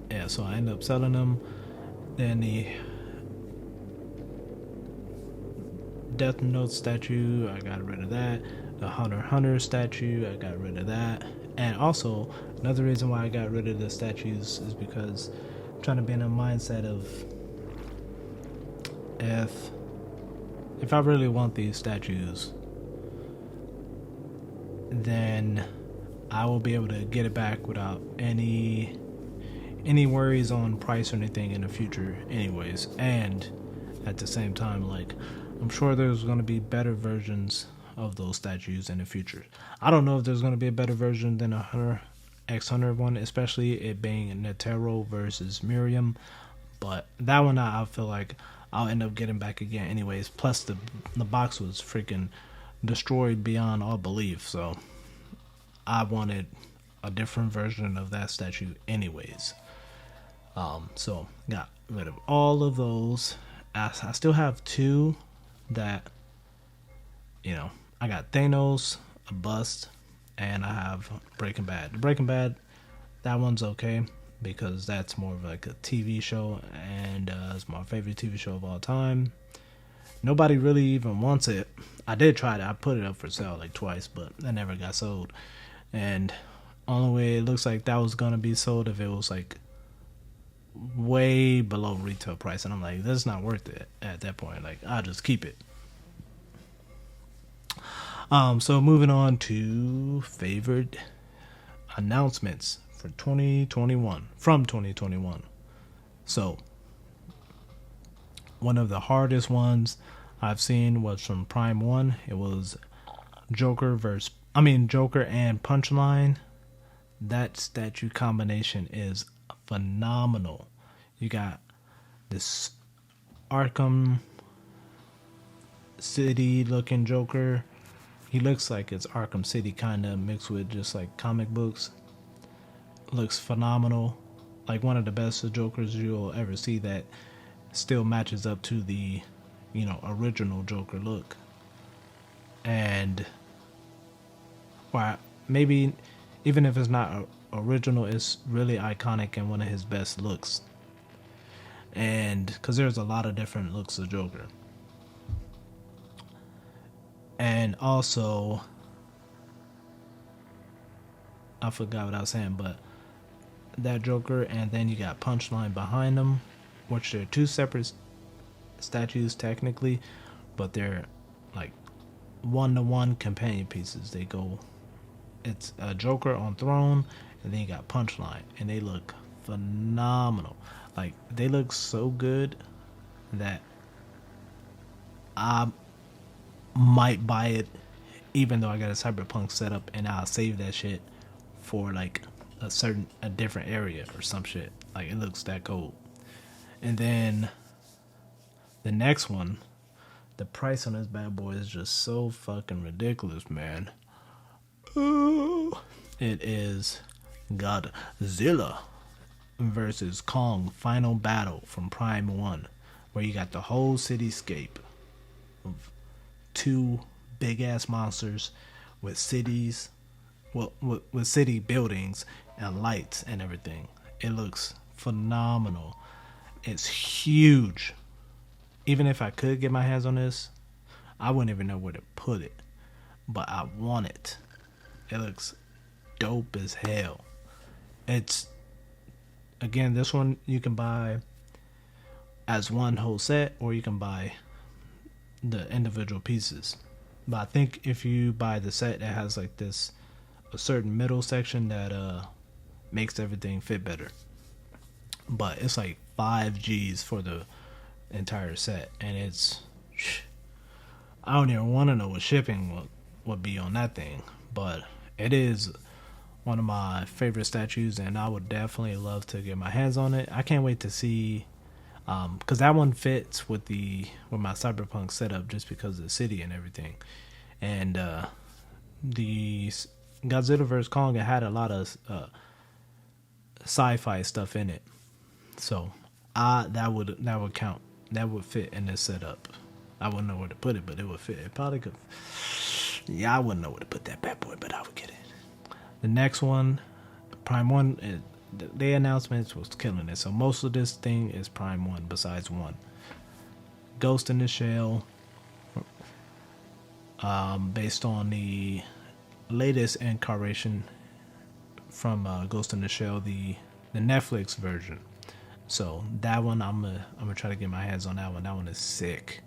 Yeah, so I ended up selling them. Then the Death Note statue, I got rid of that. The Hunter x Hunter statue, I got rid of that. And also, another reason why I got rid of the statues is because I'm trying to be in a mindset of, if I really want these statues, then I will be able to get it back without any worries on price or anything in the future anyways. And at the same time, like, I'm sure there's going to be better versions of those statues in the future. I don't know if there's going to be a better version than a Hunter x Hunter one, especially it being Netero versus Miriam, but that one I feel like I'll end up getting back again anyways. Plus the box was freaking destroyed beyond all belief, so I wanted a different version of that statue anyways. So got rid of all of those. I still have two that, you know, I got Thanos, a bust, and I have Breaking Bad. The Breaking Bad, that one's okay because that's more of like a TV show, and it's my favorite TV show of all time. Nobody really even wants it. I did try it. I put it up for sale like twice, but that never got sold. And only way it looks like that was gonna be sold if it was like way below retail price, and I'm like, this is not worth it at that point. Like, I'll just keep it. So moving on to favorite announcements for 2021 from 2021. So one of the hardest ones I've seen was from Prime 1. It was Joker and Punchline. That statue combination is phenomenal. You got this Arkham City looking Joker. He looks like it's Arkham City kind of mixed with just like comic books. Looks phenomenal. Like one of the best Jokers you'll ever see that still matches up to the, you know, original Joker look. And well, maybe even if it's not original, it's really iconic and one of his best looks. And because there's a lot of different looks of Joker. And also, I forgot what I was saying, but that Joker, and then you got Punchline behind them, which they're two separate statues technically, but they're like one-to-one companion pieces. They go, it's a Joker on throne, and then you got Punchline, and they look phenomenal. Like, they look so good that I might buy it, even though I got a cyberpunk setup, and I'll save that shit for like a different area or some shit. Like, it looks that cool. And then the next one, the price on this bad boy is just so fucking ridiculous, man. It is Godzilla versus Kong Final Battle from Prime 1, where you got the whole cityscape of two big ass monsters with cities, with city buildings and lights and everything. It looks phenomenal. It's huge. Even if I could get my hands on this, I wouldn't even know where to put it, but I want it. It looks dope as hell. It's, again, this one you can buy as one whole set, or you can buy the individual pieces. But I think if you buy the set, it has like a certain middle section that makes everything fit better. But it's like 5 Gs for the entire set, and it's, I don't even want to know what shipping would be on that thing. But it is one of my favorite statues, and I would definitely love to get my hands on it. I can't wait to see, because that one fits with my cyberpunk setup, just because of the city and everything. And the Godzilla vs Kong, it had a lot of sci-fi stuff in it, so that would count. That would fit in this setup. I wouldn't know where to put it, but it would fit. It probably could. Yeah, I wouldn't know where to put that bad boy, but I would get it. The next one, Prime 1, the announcements was killing it. So most of this thing is Prime 1 besides one. Ghost in the Shell, based on the latest incarnation from Ghost in the Shell, the Netflix version. So that one, I'm gonna try to get my hands on that one. That one is sick.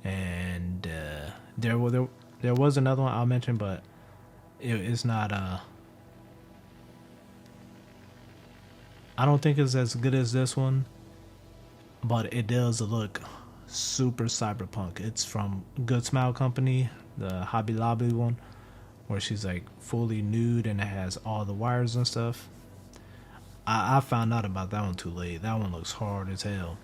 And there was another one I'll mention, but it's not. I don't think it's as good as this one, but it does look super cyberpunk. It's from Good Smile Company, the Hobby Lobby one, where she's like fully nude and it has all the wires and stuff. I found out about that one too late. That one looks hard as hell.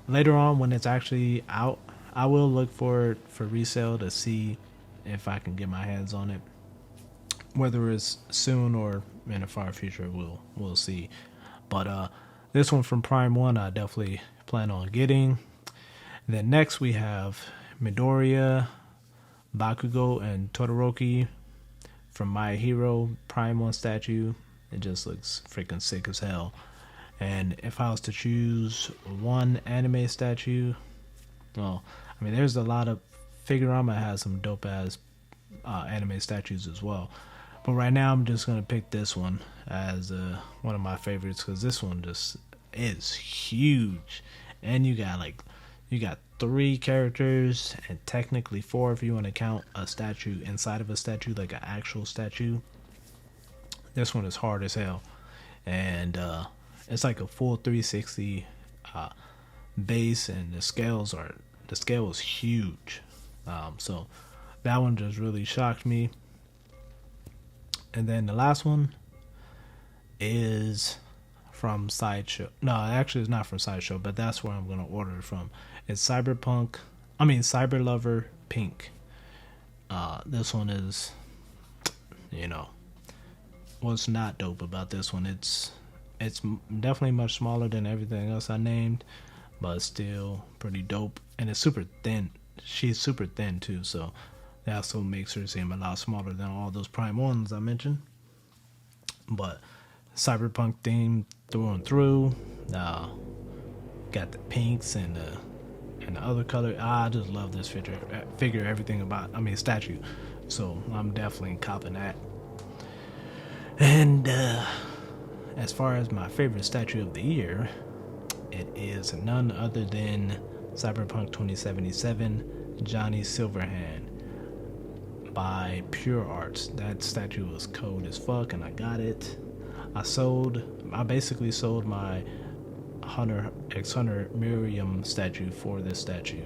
Later on, when it's actually out, I will look for it for resale to see if I can get my hands on it. Whether it's soon or in the far future, we'll see. But this one from Prime 1, I definitely plan on getting. And then next we have Midoriya, Bakugo, and Todoroki from My Hero Prime 1 statue. It just looks freaking sick as hell. And if I was to choose one anime statue, well, I mean, there's a lot of Figurama has some dope ass anime statues as well. But right now, I'm just gonna pick this one as one of my favorites, because this one just is huge, and you got 3 characters and technically 4 if you want to count a statue inside of a statue, like an actual statue. This one is hard as hell, and it's like a full 360 base, and the scale is huge. So that one just really shocked me. And then the last one is from Sideshow. No, actually it's not from Sideshow, but that's where I'm going to order it from. It's Cyber Lover Pink. This one is, what's not dope about this one, it's definitely much smaller than everything else I named, but it's still pretty dope, and it's super thin. She's super thin too, so that also makes her seem a lot smaller than all those Prime 1s I mentioned. But cyberpunk theme through and through. Got the pinks and the other color. I just love this figure, everything about, statue. So I'm definitely copping that. And as far as my favorite statue of the year, it is none other than Cyberpunk 2077 Johnny Silverhand by Pure Arts. That statue was cold as fuck, and I got it. I basically sold my Hunter x Hunter Miriam statue for this statue.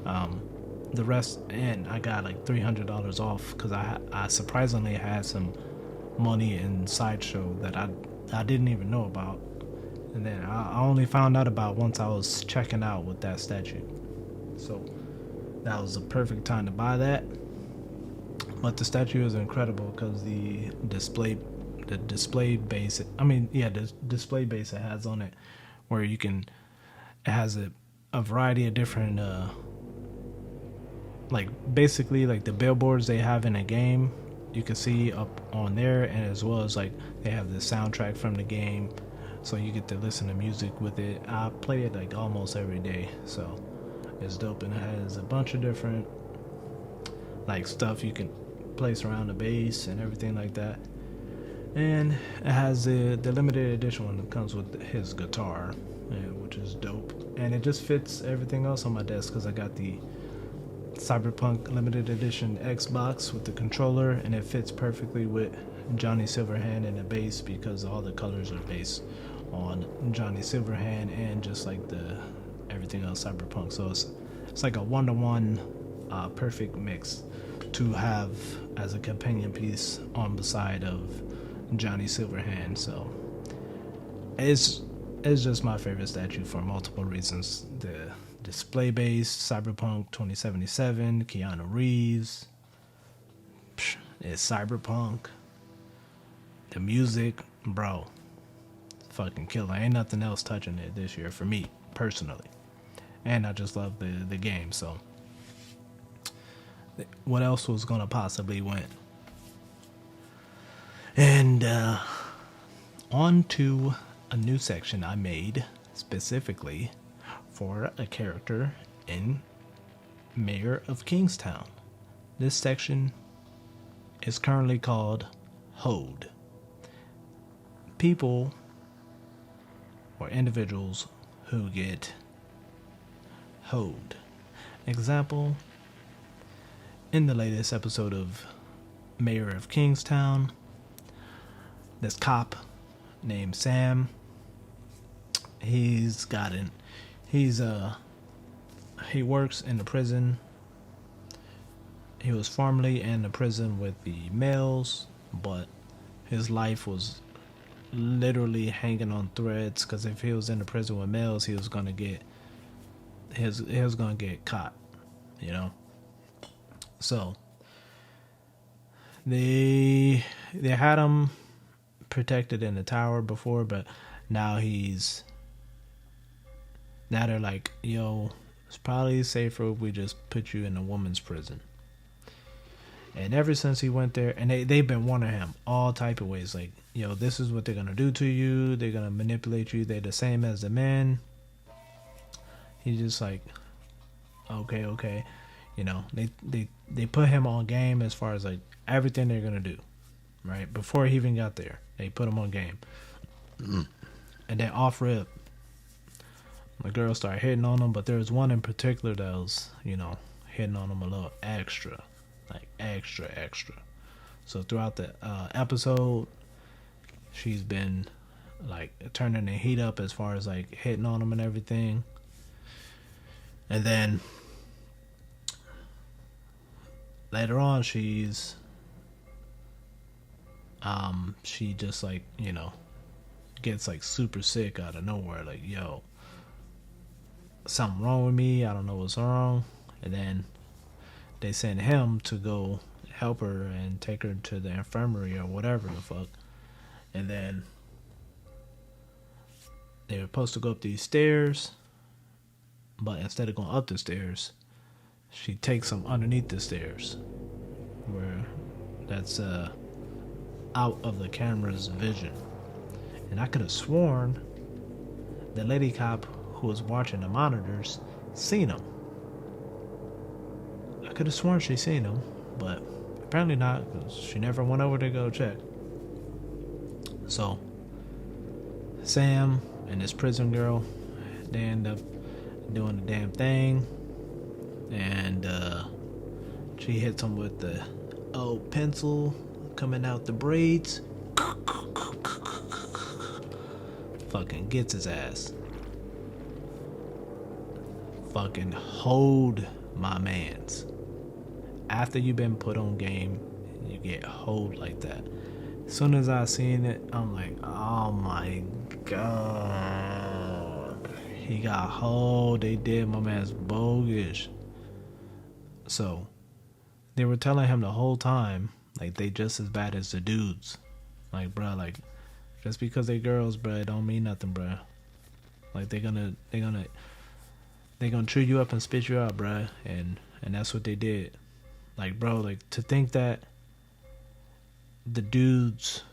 The rest, and I got like $300 off, because I surprisingly had some money in Sideshow that I didn't even know about, and then I only found out about once I was checking out with that statue. So that was the perfect time to buy that. But the statue is incredible because the display base it has on it, where it has a variety of different basically the billboards they have in a game, you can see up on there, and as well as they have the soundtrack from the game, so you get to listen to music with it. I play it almost every day, so it's dope, and it has a bunch of different stuff you can place around the base and everything like that. And it has the limited edition one that comes with his guitar, which is dope, and it just fits everything else on my desk, because I got the Cyberpunk limited edition Xbox with the controller, and it fits perfectly with Johnny Silverhand in the base because all the colors are based on Johnny Silverhand and just like the everything else Cyberpunk. So it's like a 1-to-1 perfect mix to have as a companion piece on the side of Johnny Silverhand. So it's just my favorite statue for multiple reasons. The display base, Cyberpunk 2077, Keanu Reeves. It's Cyberpunk. The music, bro, fucking killer. Ain't nothing else touching it this year for me personally. And I just love the game. So what else was gonna possibly win? And on to a new section I made specifically for a character in Mayor of Kingstown. This section is currently called Hoed. People or individuals who get hoed. Example, in the latest episode of Mayor of Kingstown, this cop named Sam, he works in the prison. He was formerly in the prison with the males, but his life was literally hanging on threads, because if he was in the prison with males, he was gonna get caught, you know. So they had him protected in the tower before, but now they're like, yo, it's probably safer if we just put you in a woman's prison. And ever since he went there, and they've been warning him all type of ways, like, yo, this is what they're gonna do to you. They're gonna manipulate you. They're the same as the men. He's just like, okay, you know. They put him on game as far as like everything they're gonna do, right? Before he even got there, they put him on game. And then off rip, the girl started hitting on him, but there was one in particular that was, you know, hitting on him a little extra. Like extra. So throughout the episode, she's been like turning the heat up as far as like hitting on him and everything. And then later on, she just like, you know, gets like super sick out of nowhere. Like, yo, something wrong with me. I don't know what's wrong. And then they send him to go help her and take her to the infirmary or whatever the fuck. And then they were supposed to go up these stairs, but instead of going up the stairs, she takes them underneath the stairs, where that's out of the camera's vision. And I could have sworn the lady cop who was watching the monitors seen him. I could have sworn she seen him, but apparently not, because she never went over to go check. So Sam and this prison girl, they end up doing the damn thing, and she hits him with the old pencil coming out the braids. Fucking gets his ass. Fucking hold my mans. After you've been put on game, you get hold like that. As soon as I seen it, I'm like, oh my god. He got hold. They did my man's bogus. So they were telling him the whole time, like, they just as bad as the dudes. Like, bro, like, just because they girls, bro, it don't mean nothing, bro. Like, they gonna chew you up and spit you out, bro. And that's what they did. Like, bro, like, to think that the dudes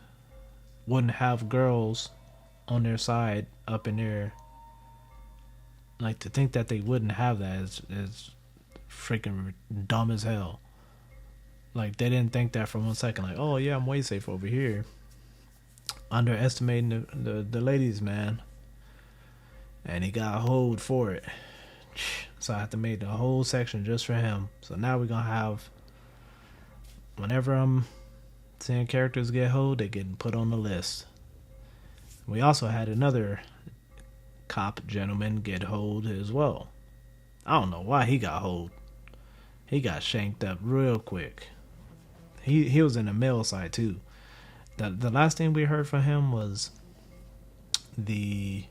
wouldn't have girls on their side up in there, like, to think that they wouldn't have that is freaking dumb as hell. Like, they didn't think that for 1 second. Like, oh yeah, I'm way safe over here. Underestimating the ladies, man. And he got hold for it. So I have to make the whole section just for him. So now we're gonna have, whenever I'm seeing characters get hold, they get put on the list. We also had another cop gentleman get hold as well. I don't know why he got hold. He got shanked up real quick. He was in the male side too. The last thing we heard from him was the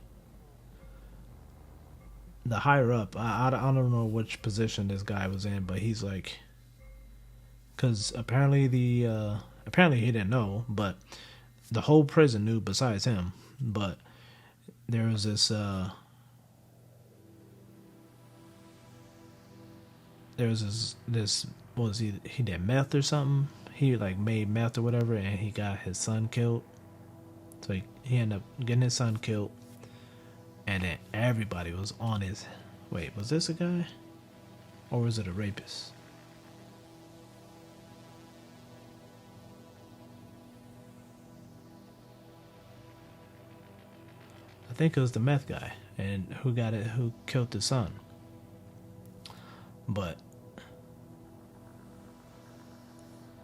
higher up. I don't know which position this guy was in, but he's like, because apparently apparently he didn't know, but the whole prison knew besides him. But there was this what was he did meth or something. He like made meth or whatever, and he got his son killed. So he ended up getting his son killed, and then everybody was on his. Wait, was this a guy, or was it a rapist? I think it was the meth guy, and who killed his son. But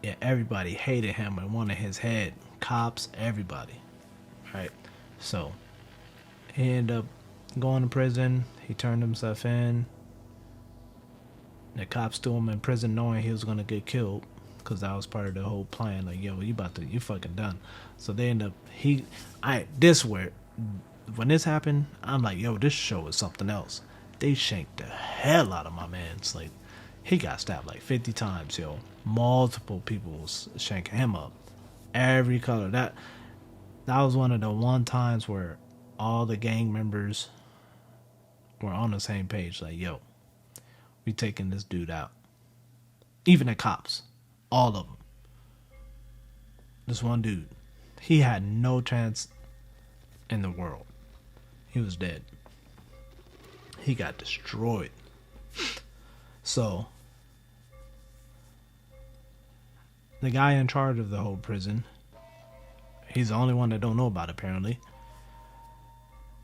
yeah, everybody hated him and wanted his head. Cops, everybody. Right? So he ended up going to prison. He turned himself in. The cops threw him in prison knowing he was going to get killed, because that was part of the whole plan. Like, yo, you fucking done. So they end up, when this happened, I'm like, yo, this show is something else. They shanked the hell out of my man. It's like, he got stabbed like 50 times, yo. Multiple people was shanking him up. Every color. That was one of the one times where all the gang members were on the same page. Like, yo, we taking this dude out. Even the cops. All of them. This one dude. He had no chance in the world. He was dead. He got destroyed. So the guy in charge of the whole prison, he's the only one that don't know about it, apparently.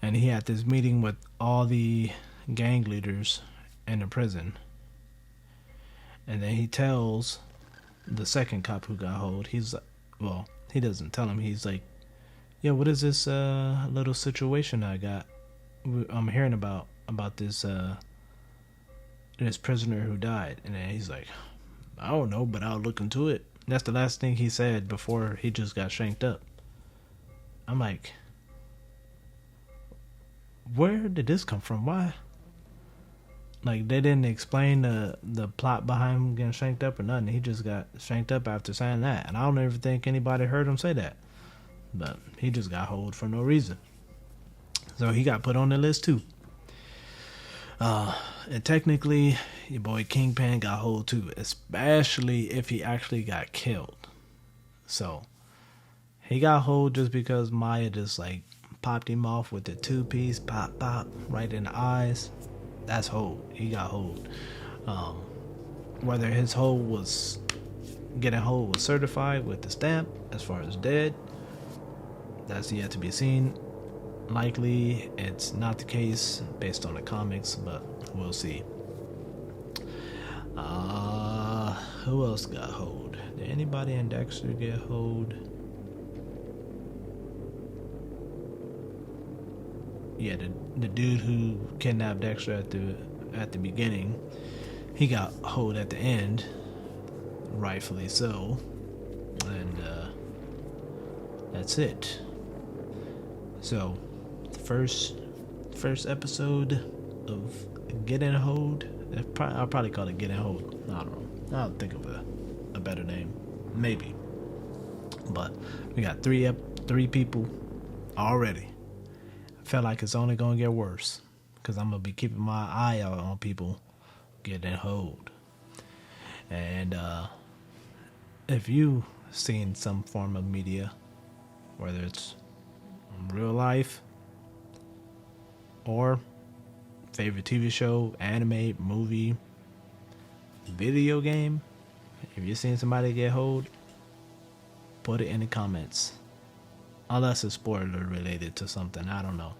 And he had this meeting with all the gang leaders in the prison. And then he tells the second cop who got hold, he doesn't tell him. He's like, yeah, what is this little situation I'm hearing about this this prisoner who died? And then he's like, I don't know, but I'll look into it. That's the last thing he said before he just got shanked up. I'm like, where did this come from? Why? Like, they didn't explain the plot behind him getting shanked up or nothing. He just got shanked up after saying that. And I don't ever think anybody heard him say that. But he just got hold for no reason. So he got put on the list too. And technically, your boy Kingpin got hold too, especially if he actually got killed. So he got hold just because Maya just like popped him off with the 2-piece, pop, pop, right in the eyes. That's hold. He got hold. Whether his hold was certified with the stamp as far as dead, that's yet to be seen. Likely it's not the case based on the comics, but we'll see. Who else got hold? Did anybody in Dexter get hold? Yeah, the dude who kidnapped Dexter at the beginning, he got hold at the end, rightfully so, and that's it. So, first episode of Getting Hold. I'll probably call it Getting Hold. I don't know. I'll think of a better name, maybe. But we got three people already. I feel like it's only gonna get worse, because I'm gonna be keeping my eye out on people getting hold. And if you seen some form of media, whether it's real life or favorite TV show, anime, movie, video game, if you're seeing somebody get hold, put it in the comments. Unless it's spoiler related to something, I don't know.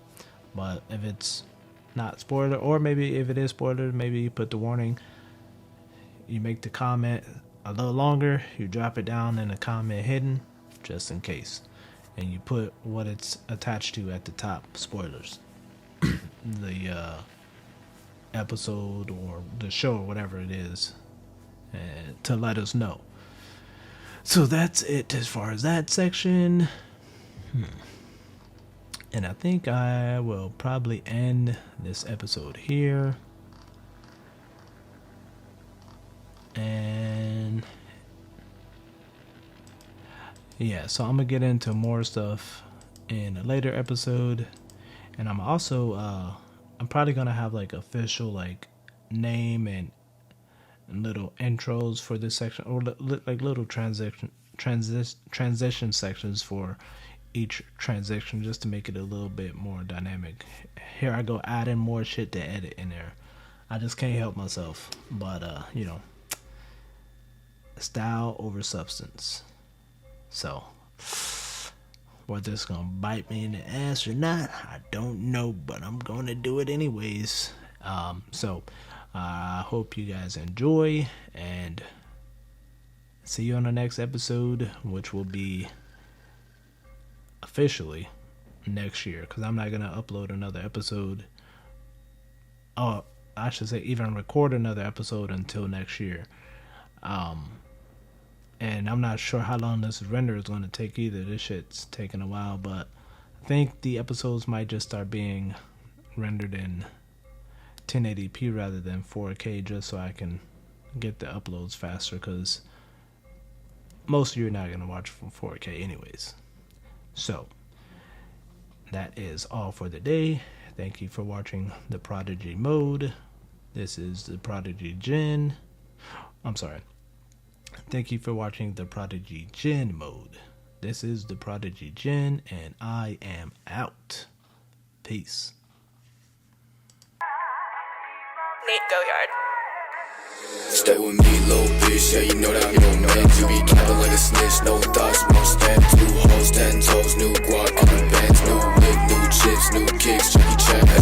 But if it's not spoiler, or maybe if it is spoiler, maybe you put the warning. You make the comment a little longer. You drop it down in the comment hidden, just in case, and you put what it's attached to at the top. Spoilers. The episode or the show or whatever it is, to let us know. So that's it as far as that section. And I think I will probably end this episode here. And yeah, so I'm gonna get into more stuff in a later episode. And I'm also I'm probably gonna have like official like name and little intros for this section, or like little transition sections for each transition, just to make it a little bit more dynamic. Here I go adding more shit to edit in there. I just can't help myself. But you know, style over substance. So whether it's gonna bite me in the ass or not, I don't know, but I'm gonna do it anyways. So I hope you guys enjoy, and see you on the next episode, which will be officially next year, because I'm not gonna upload another episode. Oh, I should say even record another episode until next year. And I'm not sure how long this render is going to take either. This shit's taking a while, but I think the episodes might just start being rendered in 1080p rather than 4K, just so I can get the uploads faster, because most of you are not going to watch from 4K anyways. So that is all for the day. Thank you for watching the Prodigy Mode. This is the Prodigy Gen. I'm sorry. Thank you for watching the Prodigy Gen Mode. This is the Prodigy Gen, and I am out. Peace. Nate Goyard. Stay with me, little bitch, yeah, you know that I'm your man. You be capping like a snitch, no thoughts, no stamps. New hoes, 10 toes, new guac, new bands, new whip, new chips, new kicks, Jackie Chan.